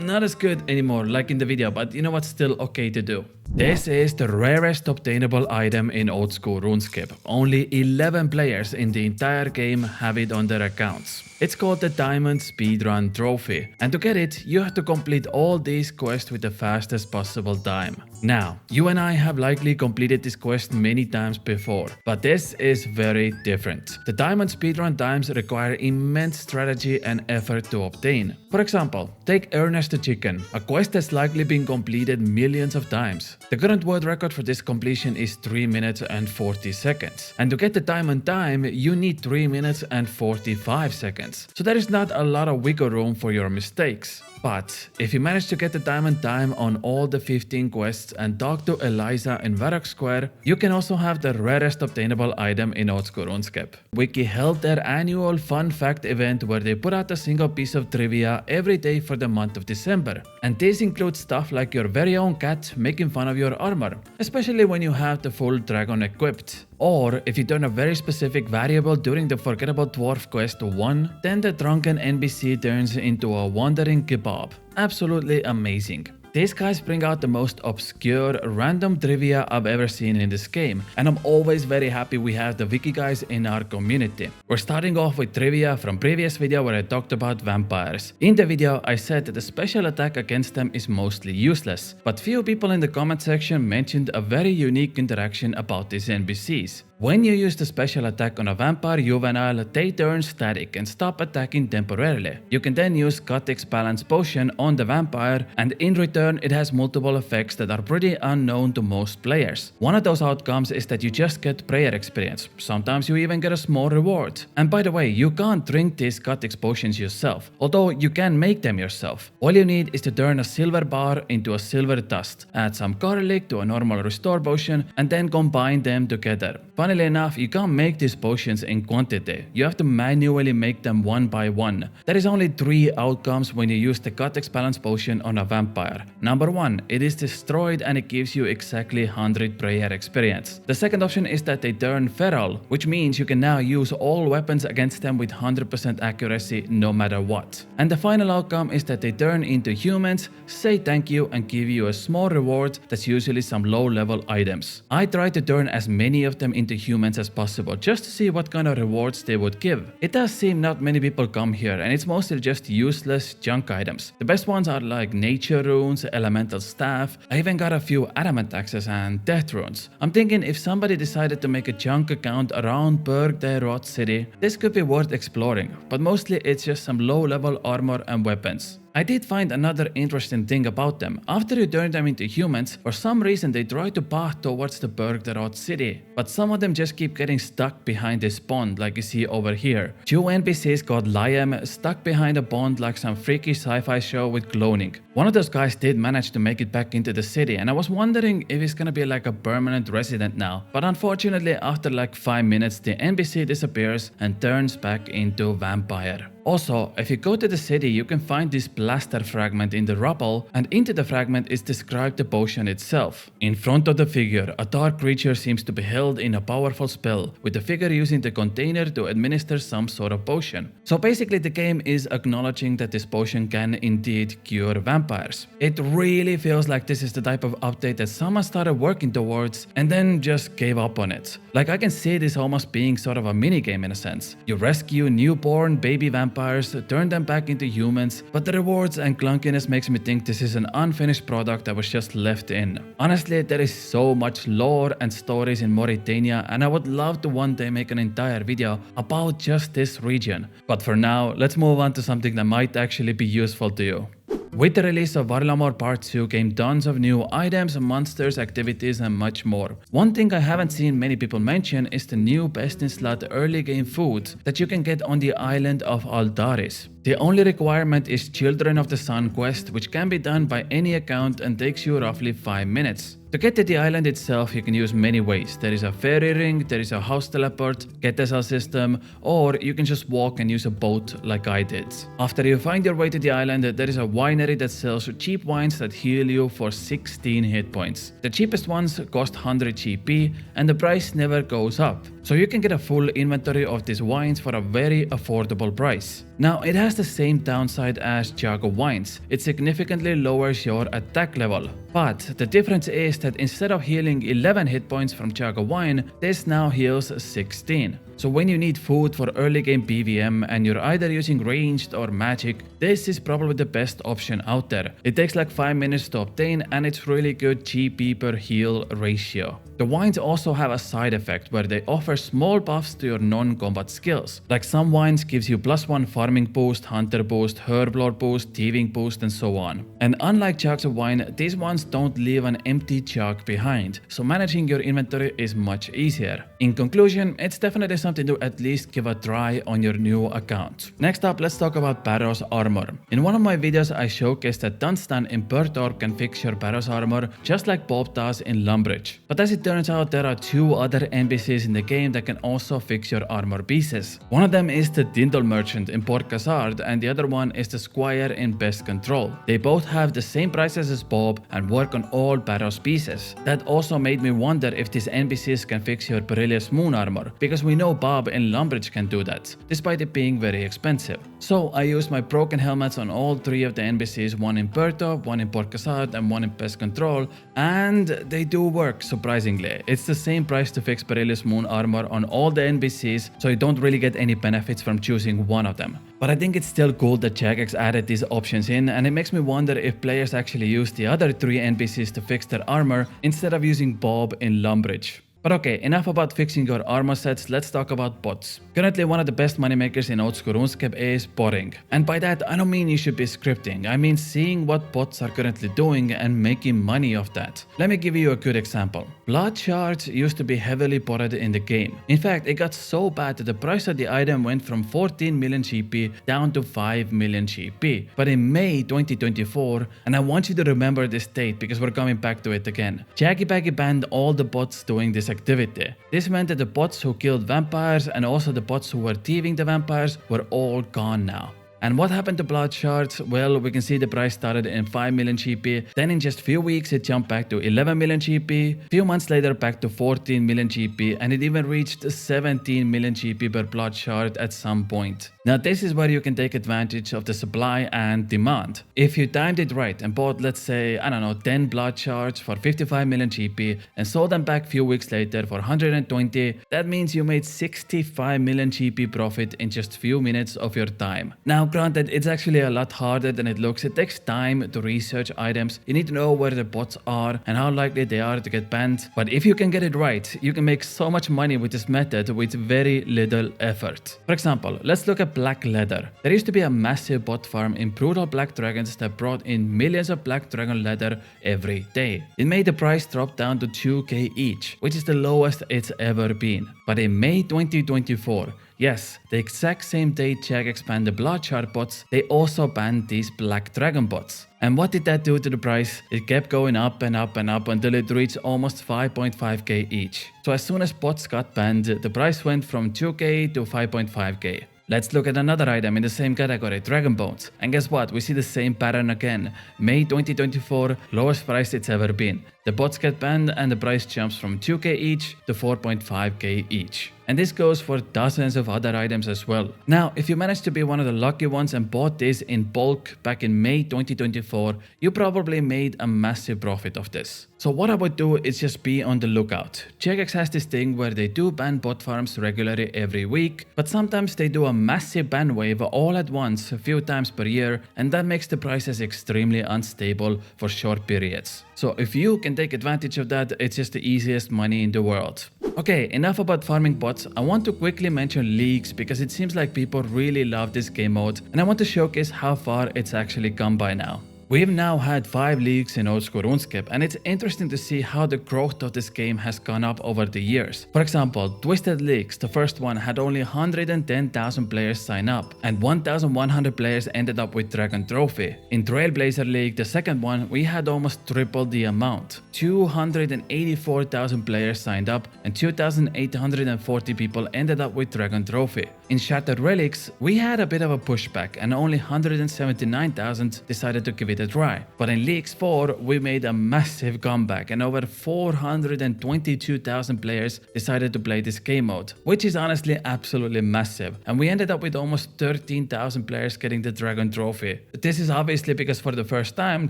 Not as good anymore, like in the video, but you know what's still okay to do. This is the rarest obtainable item in Oldschool Runescape. Only 11 players in the entire game have it on their accounts. It's called the Diamond Speedrun Trophy, and to get it, you have to complete all these quests with the fastest possible time. Now, you and I have likely completed this quest many times before, but this is very different. The Diamond Speedrun times require immense strategy and effort to obtain. For example, take Ernest the Chicken, a quest that's likely been completed millions of times. The current world record for this completion is 3 minutes and 40 seconds, and to get the diamond time, you need 3 minutes and 45 seconds. So there is not a lot of wiggle room for your mistakes. But if you manage to get the diamond time on all the 15 quests and talk to Eliza in Varrows Square, you can also have the rarest obtainable item in Oldschool Runescape. Wiki held their annual fun fact event where they put out a single piece of trivia every day for the month of December. And this includes stuff like your very own cat making fun of your armor, especially when you have the full dragon equipped. Or if you turn a very specific variable during the Forgettable Dwarf quest to 1, then the drunken NPC turns into a wandering kebab. Absolutely amazing. These guys bring out the most obscure, random trivia I've ever seen in this game, and I'm always very happy we have the Wiki guys in our community. We're starting off with trivia from previous video where I talked about vampires. In the video, I said that the special attack against them is mostly useless, but few people in the comment section mentioned a very unique interaction about these NPCs. When you use the special attack on a vampire juvenile, they turn static and stop attacking temporarily. You can then use Khatik's Balance Potion on the vampire, and in return it has multiple effects that are pretty unknown to most players. One of those outcomes is that you just get prayer experience. Sometimes you even get a small reward. And by the way, you can't drink these Khatik's Potions yourself, although you can make them yourself. All you need is to turn a silver bar into a silver dust, add some garlic to a normal restore potion, and then combine them together. Funnily enough, you can't make these potions in quantity. You have to manually make them one by one. There is only 3 outcomes when you use the Khatik's Balance Potion on a vampire. Number 1, it is destroyed and it gives you exactly 100 prayer experience. The second option is that they turn feral, which means you can now use all weapons against them with 100% accuracy no matter what. And the final outcome is that they turn into humans, say thank you, and give you a small reward that's usually some low level items. I try to turn as many of them into humans as possible just to see what kind of rewards they would give. It does seem not many people come here, and it's mostly just useless junk items. The best ones are like nature runes, elemental staff. I even got a few adamant axes and death runes. I'm thinking if somebody decided to make a junk account around Berg de Rot City, this could be worth exploring, but mostly it's just some low level armor and weapons. I did find another interesting thing about them. After you turn them into humans, for some reason they try to path towards the Berg de Rot City, but some of them just keep getting stuck behind this pond like you see over here. 2 NPCs called Liam stuck behind a pond like some freaky sci-fi show with cloning. One of those guys did manage to make it back into the city, and I was wondering if he's gonna be like a permanent resident now, but unfortunately after like 5 minutes the NPC disappears and turns back into vampire. Also, if you go to the city, you can find this blaster fragment in the rubble, and into the fragment is described the potion itself. In front of the figure, a dark creature seems to be held in a powerful spell, with the figure using the container to administer some sort of potion. So basically the game is acknowledging that this potion can indeed cure vampires. It really feels like this is the type of update that someone started working towards and then just gave up on it. Like I can see this almost being sort of a minigame in a sense. You rescue newborn baby vampires vampires, turn them back into humans, but the rewards and clunkiness makes me think this is an unfinished product that was just left in. Honestly, there is so much lore and stories in Mauritania, and I would love to one day make an entire video about just this region. But for now, let's move on to something that might actually be useful to you. With the release of Varlamore Part 2 came tons of new items, monsters, activities and much more. One thing I haven't seen many people mention is the new best in slot early game food that you can get on the island of Aldaris. The only requirement is Children of the Sun quest, which can be done by any account and takes you roughly 5 minutes. To get to the island itself, you can use many ways. There is a fairy ring, there is a house teleport, Ketesal system, or you can just walk and use a boat like I did. After you find your way to the island, there is a winery that sells cheap wines that heal you for 16 hit points. The cheapest ones cost 100 GP and the price never goes up. So you can get a full inventory of these wines for a very affordable price. Now it has the same downside as Jago wines. It significantly lowers your attack level. But the difference is that instead of healing 11 hit points from Jago wine, this now heals 16. So when you need food for early game PvM and you're either using ranged or magic, this is probably the best option out there. It takes like 5 minutes to obtain and it's really good GP per heal ratio. The wines also have a side effect where they offer small buffs to your non-combat skills. Like some wines gives you +1 farming boost, hunter boost, herblore boost, thieving boost and so on. And unlike jugs of wine, these ones don't leave an empty jug behind, so managing your inventory is much easier. In conclusion, it's definitely something to at least give a try on your new account. Next up, let's talk about Barrows armor. In one of my videos I showcased that Dunstan in Perthorpe can fix your Barrows armor just like Bob does in Lumbridge. But as it turns out, there are 2 other NPCs in the game that can also fix your armor pieces. One of them is the Dindle Merchant in Port Cassard and the other one is the Squire in Best Control. They both have the same prices as Bob and work on all Barrows pieces. That also made me wonder if these NPCs can fix your Perilous Moon armor, because we know Bob in Lumbridge can do that, despite it being very expensive. So I used my broken helmets on all 3 of the NPCs, one in Perthorpe, one in Port Cassard and one in Pest Control, and they do work surprisingly. It's the same price to fix Perilous Moon armor on all the NPCs, so you don't really get any benefits from choosing one of them. But I think it's still cool that Jagex added these options in, and it makes me wonder if players actually use the other 3 NPCs to fix their armor instead of using Bob in Lumbridge. But okay, enough about fixing your armor sets, let's talk about bots. Currently one of the best moneymakers in Oldschool Runescape is botting. And by that I don't mean you should be scripting, I mean seeing what bots are currently doing and making money off that. Let me give you a good example. Blood shards used to be heavily botted in the game. In fact, it got so bad that the price of the item went from 14 million GP down to 5 million GP. But in May 2024, and I want you to remember this date because we're coming back to it again, Jaggy Baggy banned all the bots doing this activity. This meant that the bots who killed vampires and also the bots who were thieving the vampires were all gone now. And what happened to blood shards? Well, we can see the price started in 5 million GP, then in just few weeks it jumped back to 11 million GP, few months later back to 14 million GP, and it even reached 17 million GP per blood shard at some point. Now this is where you can take advantage of the supply and demand. If you timed it right and bought, let's say, I don't know, 10 blood shards for 55 million GP and sold them back few weeks later for 120, that means you made 65 million GP profit in just few minutes of your time. Now granted, it's actually a lot harder than it looks. It takes time to research items. You need to know where the bots are and how likely they are to get banned. But if you can get it right, you can make so much money with this method with very little effort. For example, let's look at black leather. There used to be a massive bot farm in Brutal Black Dragons that brought in millions of black dragon leather every day. It made the price drop down to 2k each, which is the lowest it's ever been. But in May 2024, yes, the exact same day Jagex banned the blood shard bots, they also banned these black dragon bots. And what did that do to the price? It kept going up and up and up until it reached almost 5.5k each. So as soon as bots got banned, the price went from 2k to 5.5k. Let's look at another item in the same category, Dragon Bones. And guess what? We see the same pattern again. May 2024, lowest price it's ever been. The bots get banned and the price jumps from 2k each to 4.5k each. and this goes for dozens of other items as well. Now, if you managed to be one of the lucky ones and bought this in bulk back in May 2024, you probably made a massive profit of this. So what I would do is just be on the lookout. Jagex has this thing where they do ban bot farms regularly every week, but sometimes they do a massive ban wave all at once a few times per year, and that makes the prices extremely unstable for short periods. So if you can take advantage of that, it's just the easiest money in the world. Okay, enough about farming bots. I want to quickly mention leagues because it seems like people really love this game mode, and I want to showcase how far it's actually come by now. We've now had 5 leagues in Oldschool Runescape, and it's interesting to see how the growth of this game has gone up over the years. For example, Twisted Leagues, the first one, had only 110,000 players sign up, and 1,100 players ended up with Dragon Trophy. In Trailblazer League, the second one, we had almost tripled the amount. 284,000 players signed up, and 2,840 people ended up with Dragon Trophy. In Shattered Relics, we had a bit of a pushback, and only 179,000 decided to give it a try. But in Leagues 4, we made a massive comeback, and over 422,000 players decided to play this game mode, which is honestly absolutely massive. And we ended up with almost 13,000 players getting the Dragon Trophy. This is obviously because for the first time,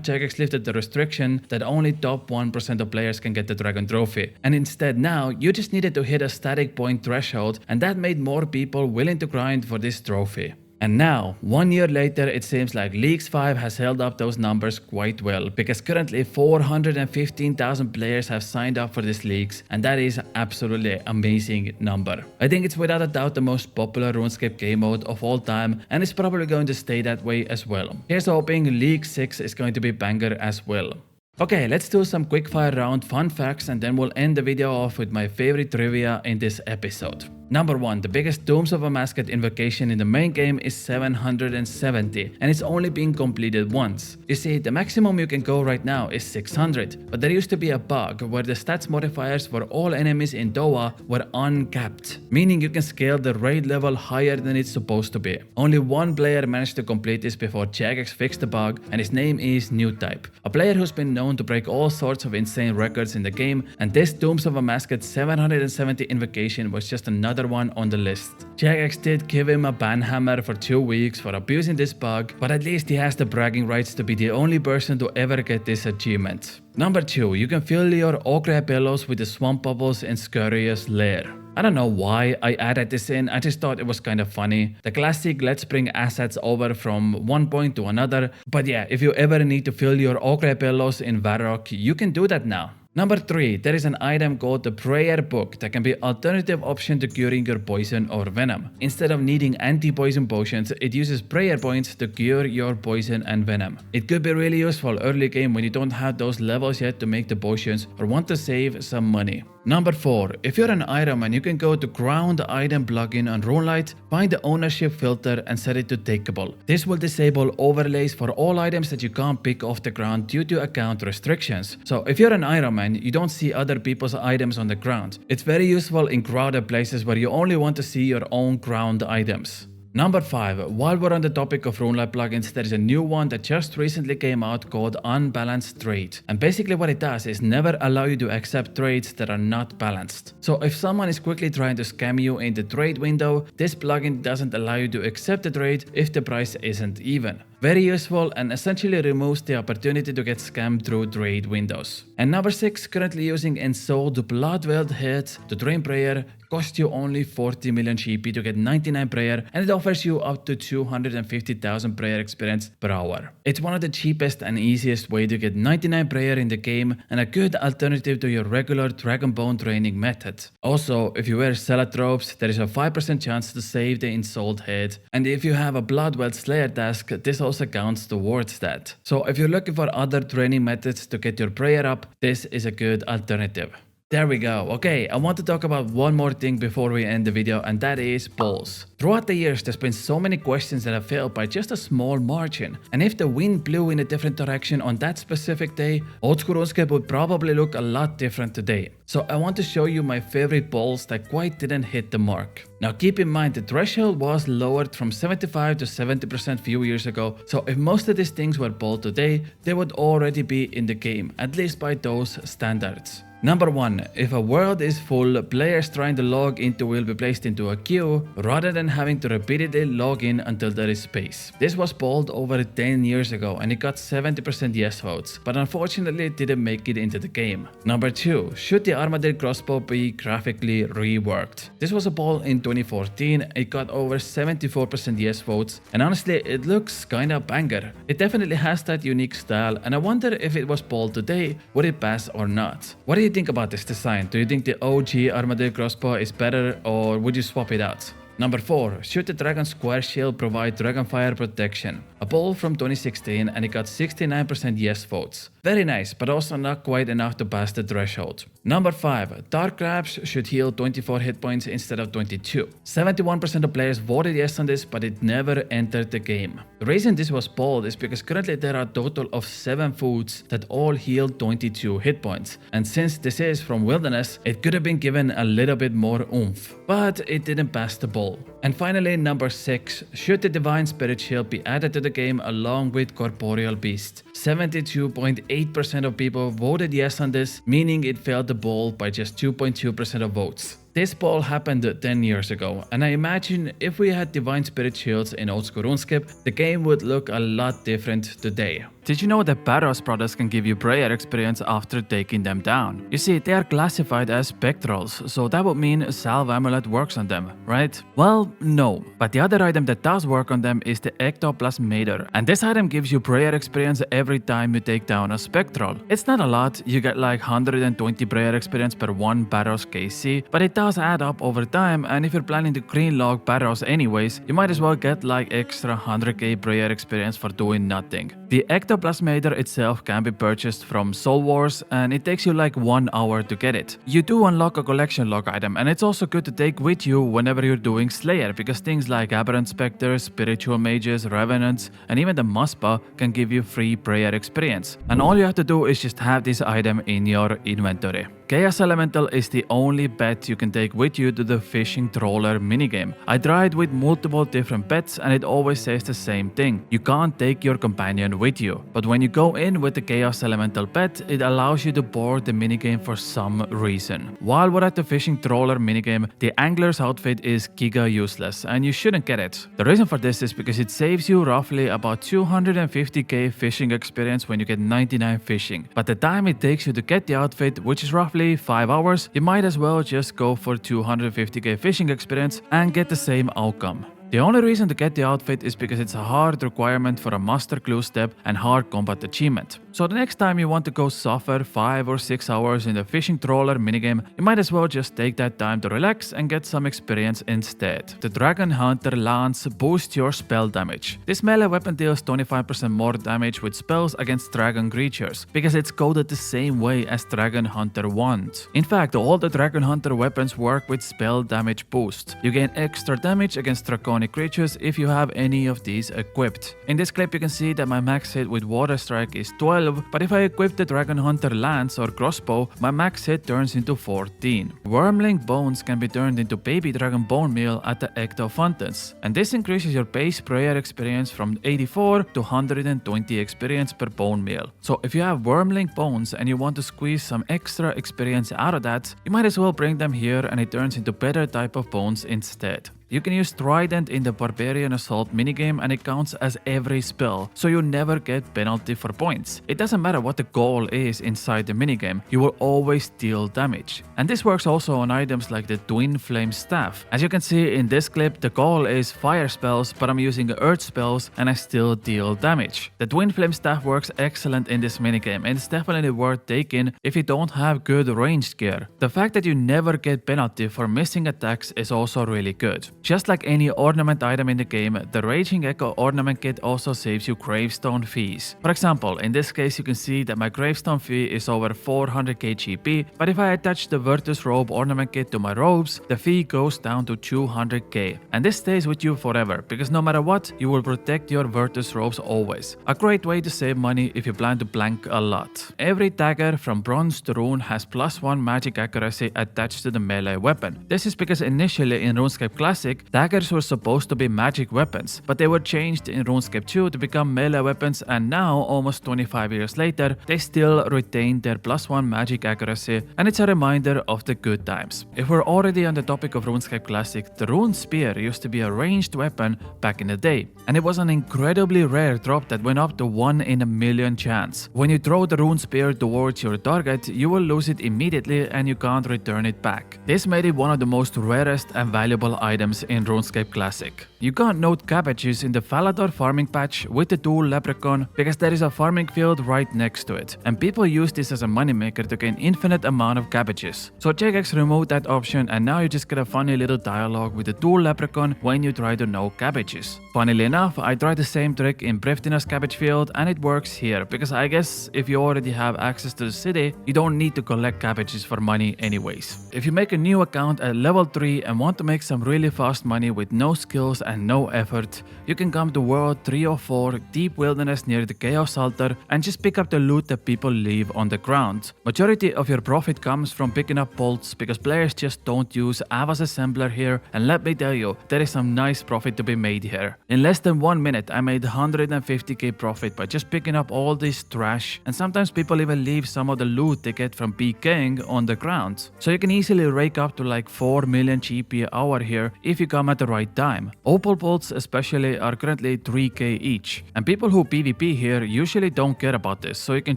Jagex lifted the restriction that only top 1% of players can get the Dragon Trophy. And instead now, you just needed to hit a static point threshold, and that made more people willing to grind for this trophy. And now, 1 year later, it seems like Leagues 5 has held up those numbers quite well, because currently 415,000 players have signed up for these leagues, and that is absolutely amazing number. I think it's without a doubt the most popular RuneScape game mode of all time, and it's probably going to stay that way as well. Here's hoping League 6 is going to be banger as well. Okay, let's do some quickfire round fun facts, and then we'll end the video off with my favorite trivia in this episode. Number 1, the biggest Tombs of a Mascot invocation in the main game is 770, and it's only been completed once. You see, the maximum you can go right now is 600, but there used to be a bug where the stats modifiers for all enemies in Doa were uncapped, meaning you can scale the raid level higher than it's supposed to be. Only one player managed to complete this before Jagex fixed the bug, and his name is Newtype, a player who's been known to break all sorts of insane records in the game, and this Tombs of a Mascot 770 invocation was just another one on the list. Jagex did give him a ban hammer for 2 weeks for abusing this bug, but at least he has the bragging rights to be the only person to ever get this achievement. Number 2, you can fill your ochre bellows with the swamp bubbles in Scurrious Lair. I don't know why I added this in, I just thought it was kind of funny. The classic let's bring assets over from one point to another, but yeah, if you ever need to fill your ochre bellows in Varrock, you can do that now. Number 3, there is an item called the Prayer Book that can be an alternative option to curing your poison or venom. Instead of needing anti-poison potions, it uses prayer points to cure your poison and venom. It could be really useful early game when you don't have those levels yet to make the potions or want to save some money. Number 4, if you're an Ironman, you can go to Ground Item plugin on Runelite, find the ownership filter and set it to takeable. This will disable overlays for all items that you can't pick off the ground due to account restrictions. So if you're an Ironman, you don't see other people's items on the ground. It's very useful in crowded places where you only want to see your own ground items. Number 5, while we're on the topic of Runelite plugins, there is a new one that just recently came out called Unbalanced Trade. And basically what it does is never allow you to accept trades that are not balanced. So if someone is quickly trying to scam you in the trade window, this plugin doesn't allow you to accept the trade if the price isn't even. Very useful and essentially removes the opportunity to get scammed through trade windows. And number 6, currently using Ensouled Bloodweld Head to train prayer, costs you only 40 million GP to get 99 prayer, and it offers you up to 250,000 prayer experience per hour. It's one of the cheapest and easiest way to get 99 prayer in the game, and a good alternative to your regular Dragonbone training method. Also, if you wear Celatropes, there is a 5% chance to save the Ensouled Head, and if you have a Bloodweld Slayer task, this also counts towards that. So if you're looking for other training methods to get your prayer up, this is a good alternative. There we go. Okay, I want to talk about one more thing before we end the video, and that is polls. Throughout the years, there's been so many questions that have failed by just a small margin. And if the wind blew in a different direction on that specific day, Oldschool Runescape would probably look a lot different today. So I want to show you my favorite polls that quite didn't hit the mark. Now keep in mind the threshold was lowered from 75 to 70% few years ago, so if most of these things were polled today, they would already be in the game, at least by those standards. Number 1. If a world is full, players trying to log into will be placed into a queue rather than having to repeatedly log in until there is space. This was polled over 10 years ago and it got 70% yes votes, but unfortunately it didn't make it into the game. Number 2. Should the armadillo crossbow be graphically reworked? This was a poll in 2014, it got over 74% yes votes, and honestly it looks kinda banger. It definitely has that unique style, and I wonder if it was polled today, would it pass or not? What do you think about this design? Do you think the OG armadillo crossbow is better, or would you swap it out? Number 4. Should the dragon square shield provide dragonfire protection? A poll from 2016 and it got 69% yes votes. Very nice, but also not quite enough to pass the threshold. Number 5. Dark crabs should heal 24 hit points instead of 22. 71% of players voted yes on this, but it never entered the game. The reason this was polled is because currently there are a total of 7 foods that all heal 22 hit points. And since this is from Wilderness, it could have been given a little bit more oomph. But it didn't pass the poll. And finally, number 6. Should the Divine Spirit Shield be added to the game along with Corporeal Beast? 72.8% of people voted yes on this, meaning it failed the poll by just 2.2% of votes. This poll happened 10 years ago, and I imagine if we had Divine Spirit Shields in Oldschool Runescape, the game would look a lot different today. Did you know that Barrows products can give you prayer experience after taking them down? You see, they are classified as spectrals, so that would mean a salve amulet works on them, right? Well, no. But the other item that does work on them is the Ectoplasmator, and this item gives you prayer experience every time you take down a spectral. It's not a lot, you get like 120 prayer experience per 1 Barrows KC, but it does add up over time, and if you're planning to green log Barrows anyways, you might as well get like extra 100k prayer experience for doing nothing. The Ectoplasmator itself can be purchased from Soul Wars, and it takes you like 1 hour to get it. You do unlock a collection log item, and it's also good to take with you whenever you're doing Slayer, because things like Aberrant Spectres, Spiritual Mages, Revenants, and even the Muspa can give you free prayer experience. And all you have to do is just have this item in your inventory. Chaos Elemental is the only pet you can take with you to the fishing trawler minigame. I tried with multiple different pets and it always says the same thing. You can't take your companion with you. But when you go in with the Chaos Elemental pet, it allows you to board the minigame for some reason. While we're at the fishing trawler minigame, the angler's outfit is giga useless and you shouldn't get it. The reason for this is because it saves you roughly about 250k fishing experience when you get 99 fishing. But the time it takes you to get the outfit, which is roughly 5 hours, you might as well just go for 250k fishing experience and get the same outcome. The only reason to get the outfit is because it's a hard requirement for a master clue step and hard combat achievement. So the next time you want to go suffer 5 or 6 hours in the fishing trawler minigame, you might as well just take that time to relax and get some experience instead. The Dragon Hunter Lance boosts your spell damage. This melee weapon deals 25% more damage with spells against dragon creatures, because it's coded the same way as Dragon Hunter Wand. In fact, all the Dragon Hunter weapons work with spell damage boost. You gain extra damage against draconic creatures if you have any of these equipped. In this clip you can see that my max hit with Water Strike is 12, but if I equip the Dragon Hunter Lance or Crossbow, my max hit turns into 14. Wormling Bones can be turned into Baby Dragon Bone Meal at the Ecto Fountains, and this increases your base prayer experience from 84 to 120 experience per bone meal. So if you have Wormling Bones and you want to squeeze some extra experience out of that, you might as well bring them here and it turns into better type of bones instead. You can use Trident in the Barbarian Assault minigame and it counts as every spell, so you never get penalty for points. It doesn't matter what the goal is inside the minigame, you will always deal damage. And this works also on items like the Twin Flame Staff. As you can see in this clip, the goal is fire spells, but I'm using earth spells and I still deal damage. The Twin Flame Staff works excellent in this minigame and it's definitely worth taking if you don't have good ranged gear. The fact that you never get penalty for missing attacks is also really good. Just like any ornament item in the game, the Raging Echo ornament kit also saves you gravestone fees. For example, in this case you can see that my gravestone fee is over 400k GP, but if I attach the Virtus Robe ornament kit to my robes, the fee goes down to 200k. And this stays with you forever, because no matter what, you will protect your Virtus Robes always. A great way to save money if you plan to blank a lot. Every dagger from bronze to rune has +1 magic accuracy attached to the melee weapon. This is because initially in RuneScape Classic, Classic, daggers were supposed to be magic weapons, but they were changed in RuneScape 2 to become melee weapons, and now, almost 25 years later, they still retain their +1 magic accuracy, and it's a reminder of the good times. If we're already on the topic of RuneScape Classic, the Rune Spear used to be a ranged weapon back in the day, and it was an incredibly rare drop that went up to 1 in a million chance. When you throw the Rune Spear towards your target, you will lose it immediately and you can't return it back. This made it one of the most rarest and valuable items in RuneScape Classic. You can't note cabbages in the Falador farming patch with the tool Leprechaun because there is a farming field right next to it, and people use this as a moneymaker to gain infinite amount of cabbages. So Jagex removed that option, and now you just get a funny little dialogue with the tool Leprechaun when you try to know cabbages. Funnily enough, I tried the same trick in Priftina's cabbage field, and it works here because I guess if you already have access to the city, you don't need to collect cabbages for money anyways. If you make a new account at level 3 and want to make some really fast money with no skills and no effort, you can come to World 304 Deep Wilderness near the Chaos Altar and just pick up the loot that people leave on the ground. Majority of your profit comes from picking up bolts because players just don't use Ava's assembler here, and let me tell you, there is some nice profit to be made here. In less than 1 minute, I made 150k profit by just picking up all this trash, and sometimes people even leave some of the loot they get from PKing on the ground. So you can easily rake up to like 4 million GP a hour here if you come at the right time. Opal bolts especially are currently 3k each, and people who PvP here usually don't care about this, so you can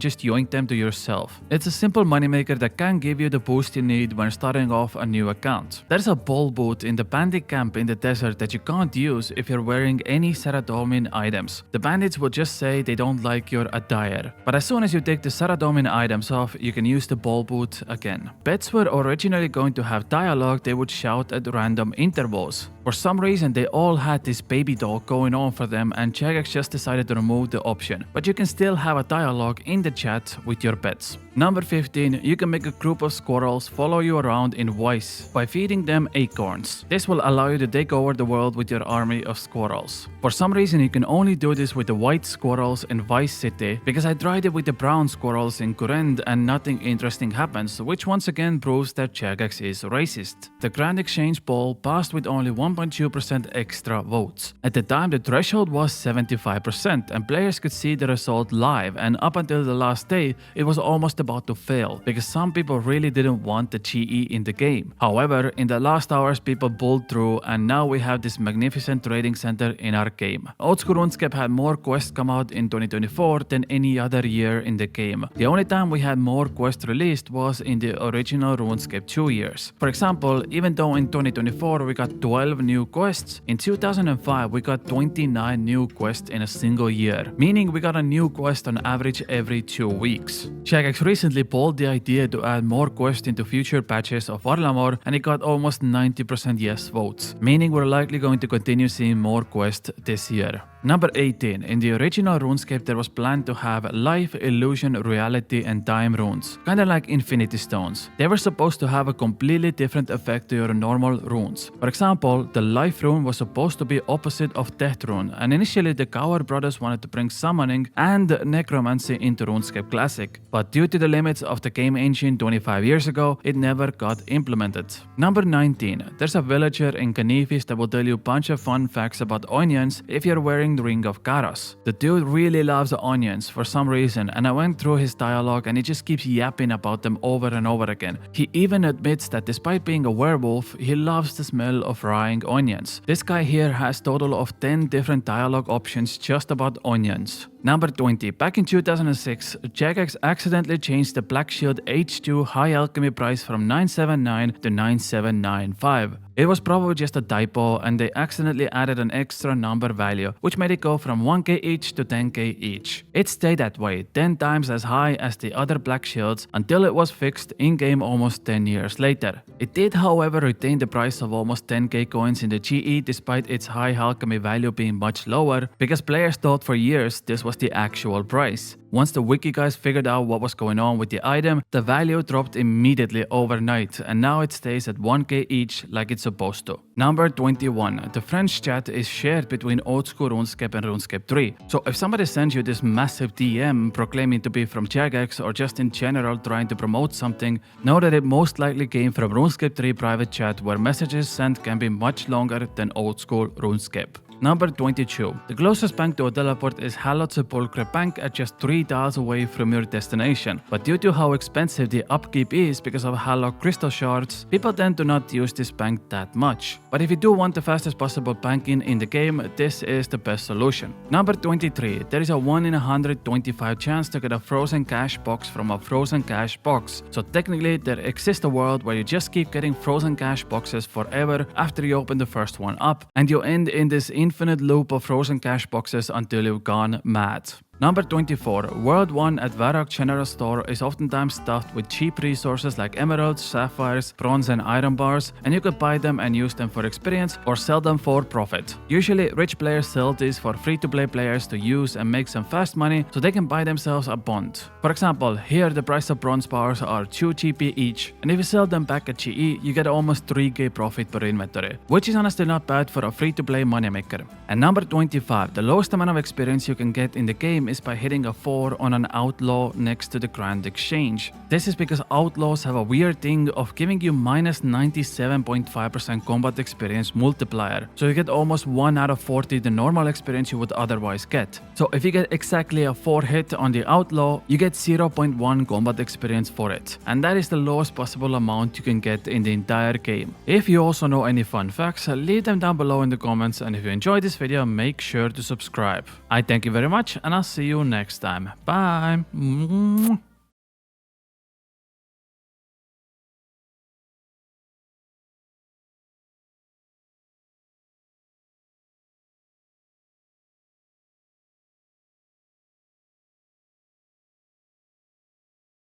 just yoink them to yourself. It's a simple moneymaker that can give you the boost you need when starting off a new account. There's a ball boot in the bandit camp in the desert that you can't use if you're wearing any Saradomin items. The bandits will just say they don't like your attire, but as soon as you take the Saradomin items off, you can use the ball boot again. Pets were originally going to have dialogue they would shout at random intervals. For some reason, they all had this baby dog going on for them, and Jagex just decided to remove the option, but you can still have a dialogue in the chat with your pets. Number 15, you can make a group of squirrels follow you around in Vice by feeding them acorns. This will allow you to take over the world with your army of squirrels. For some reason, you can only do this with the white squirrels in Vice City, because I tried it with the brown squirrels in Kurend and nothing interesting happens, which once again proves that Jagex is racist. The Grand Exchange poll passed with only 1.2% extra votes. At the time, the threshold was 75%, and players could see the result live, and up until the last day, it was almost about to fail, because some people really didn't want the GE in the game. However, in the last hours, people pulled through, and now we have this magnificent trading center in our game. Oldschool Runescape had more quests come out in 2024 than any other year in the game. The only time we had more quests released was in the original RuneScape 2 years. For example, even though in 2024 we got 12 new quests, in 2005 we got 29 new quests in a single year, meaning we got a new quest on average every 2 weeks. Jagex recently polled the idea to add more quests into future patches of Varlamore, and it got almost 90% yes votes, meaning we're likely going to continue seeing more quests this year. Number 18. In the original RuneScape, there was planned to have life, illusion, reality, and time runes, kinda like Infinity Stones. They were supposed to have a completely different effect to your normal runes. For example, the life rune was supposed to be opposite of death rune, and initially the Coward brothers wanted to bring summoning and necromancy into RuneScape Classic, but due to the limits of the game engine 25 years ago, it never got implemented. Number 19. There's a villager in Canifis that will tell you a bunch of fun facts about onions if you're wearing the Ring of Karas. The dude really loves onions for some reason, and I went through his dialogue and he just keeps yapping about them over and over again. He even admits that despite being a werewolf, he loves the smell of frying onions. This guy here has total of 10 different dialogue options just about onions. Number 20. Back in 2006, Jagex accidentally changed the Black Shield H2 High Alchemy price from 979 to 9795. It was probably just a typo, and they accidentally added an extra number value, which made it go from 1k each to 10k each. It stayed that way, 10 times as high as the other Black Shields, until it was fixed in-game almost 10 years later. It did, however, retain the price of almost 10k coins in the GE despite its high alchemy value being much lower, because players thought for years this was was the actual price. Once the Wiki guys figured out what was going on with the item, the value dropped immediately overnight and now it stays at 1k each like it's supposed to. Number 21. The French chat is shared between Oldschool Runescape and Runescape 3. So if somebody sends you this massive DM proclaiming to be from Jagex or just in general trying to promote something, know that it most likely came from Runescape 3 private chat where messages sent can be much longer than Oldschool Runescape. Number 22. The closest bank to a teleport is Hallowed Sepulchre Bank at just 3 tiles away from your destination. But due to how expensive the upkeep is because of Hallowed Crystal Shards, people tend to not use this bank that much. But if you do want the fastest possible banking in the game, this is the best solution. Number 23. There is a 1 in 125 chance to get a frozen cash box from a frozen cash box. So technically there exists a world where you just keep getting frozen cash boxes forever after you open the first one up, and you end in this infinite loop of frozen cash boxes until you've gone mad. Number 24. World 1 at Varrock General Store is oftentimes stuffed with cheap resources like emeralds, sapphires, bronze and iron bars, and you could buy them and use them for experience or sell them for profit. Usually rich players sell these for free-to-play players to use and make some fast money so they can buy themselves a bond. For example, here the price of bronze bars are 2 GP each, and if you sell them back at GE, you get almost 3k profit per inventory, which is honestly not bad for a free-to-play moneymaker. And number 25. The lowest amount of experience you can get in the game is by hitting a 4 on an outlaw next to the Grand Exchange. This is because outlaws have a weird thing of giving you minus 97.5% combat experience multiplier, so you get almost 1 out of 40 the normal experience you would otherwise get. So if you get exactly a 4 hit on the outlaw, you get 0.1 combat experience for it, and that is the lowest possible amount you can get in the entire game. If you also know any fun facts, leave them down below in the comments, and if you enjoyed this video, make sure to subscribe. I thank you very much, and I'll see you next time. Bye!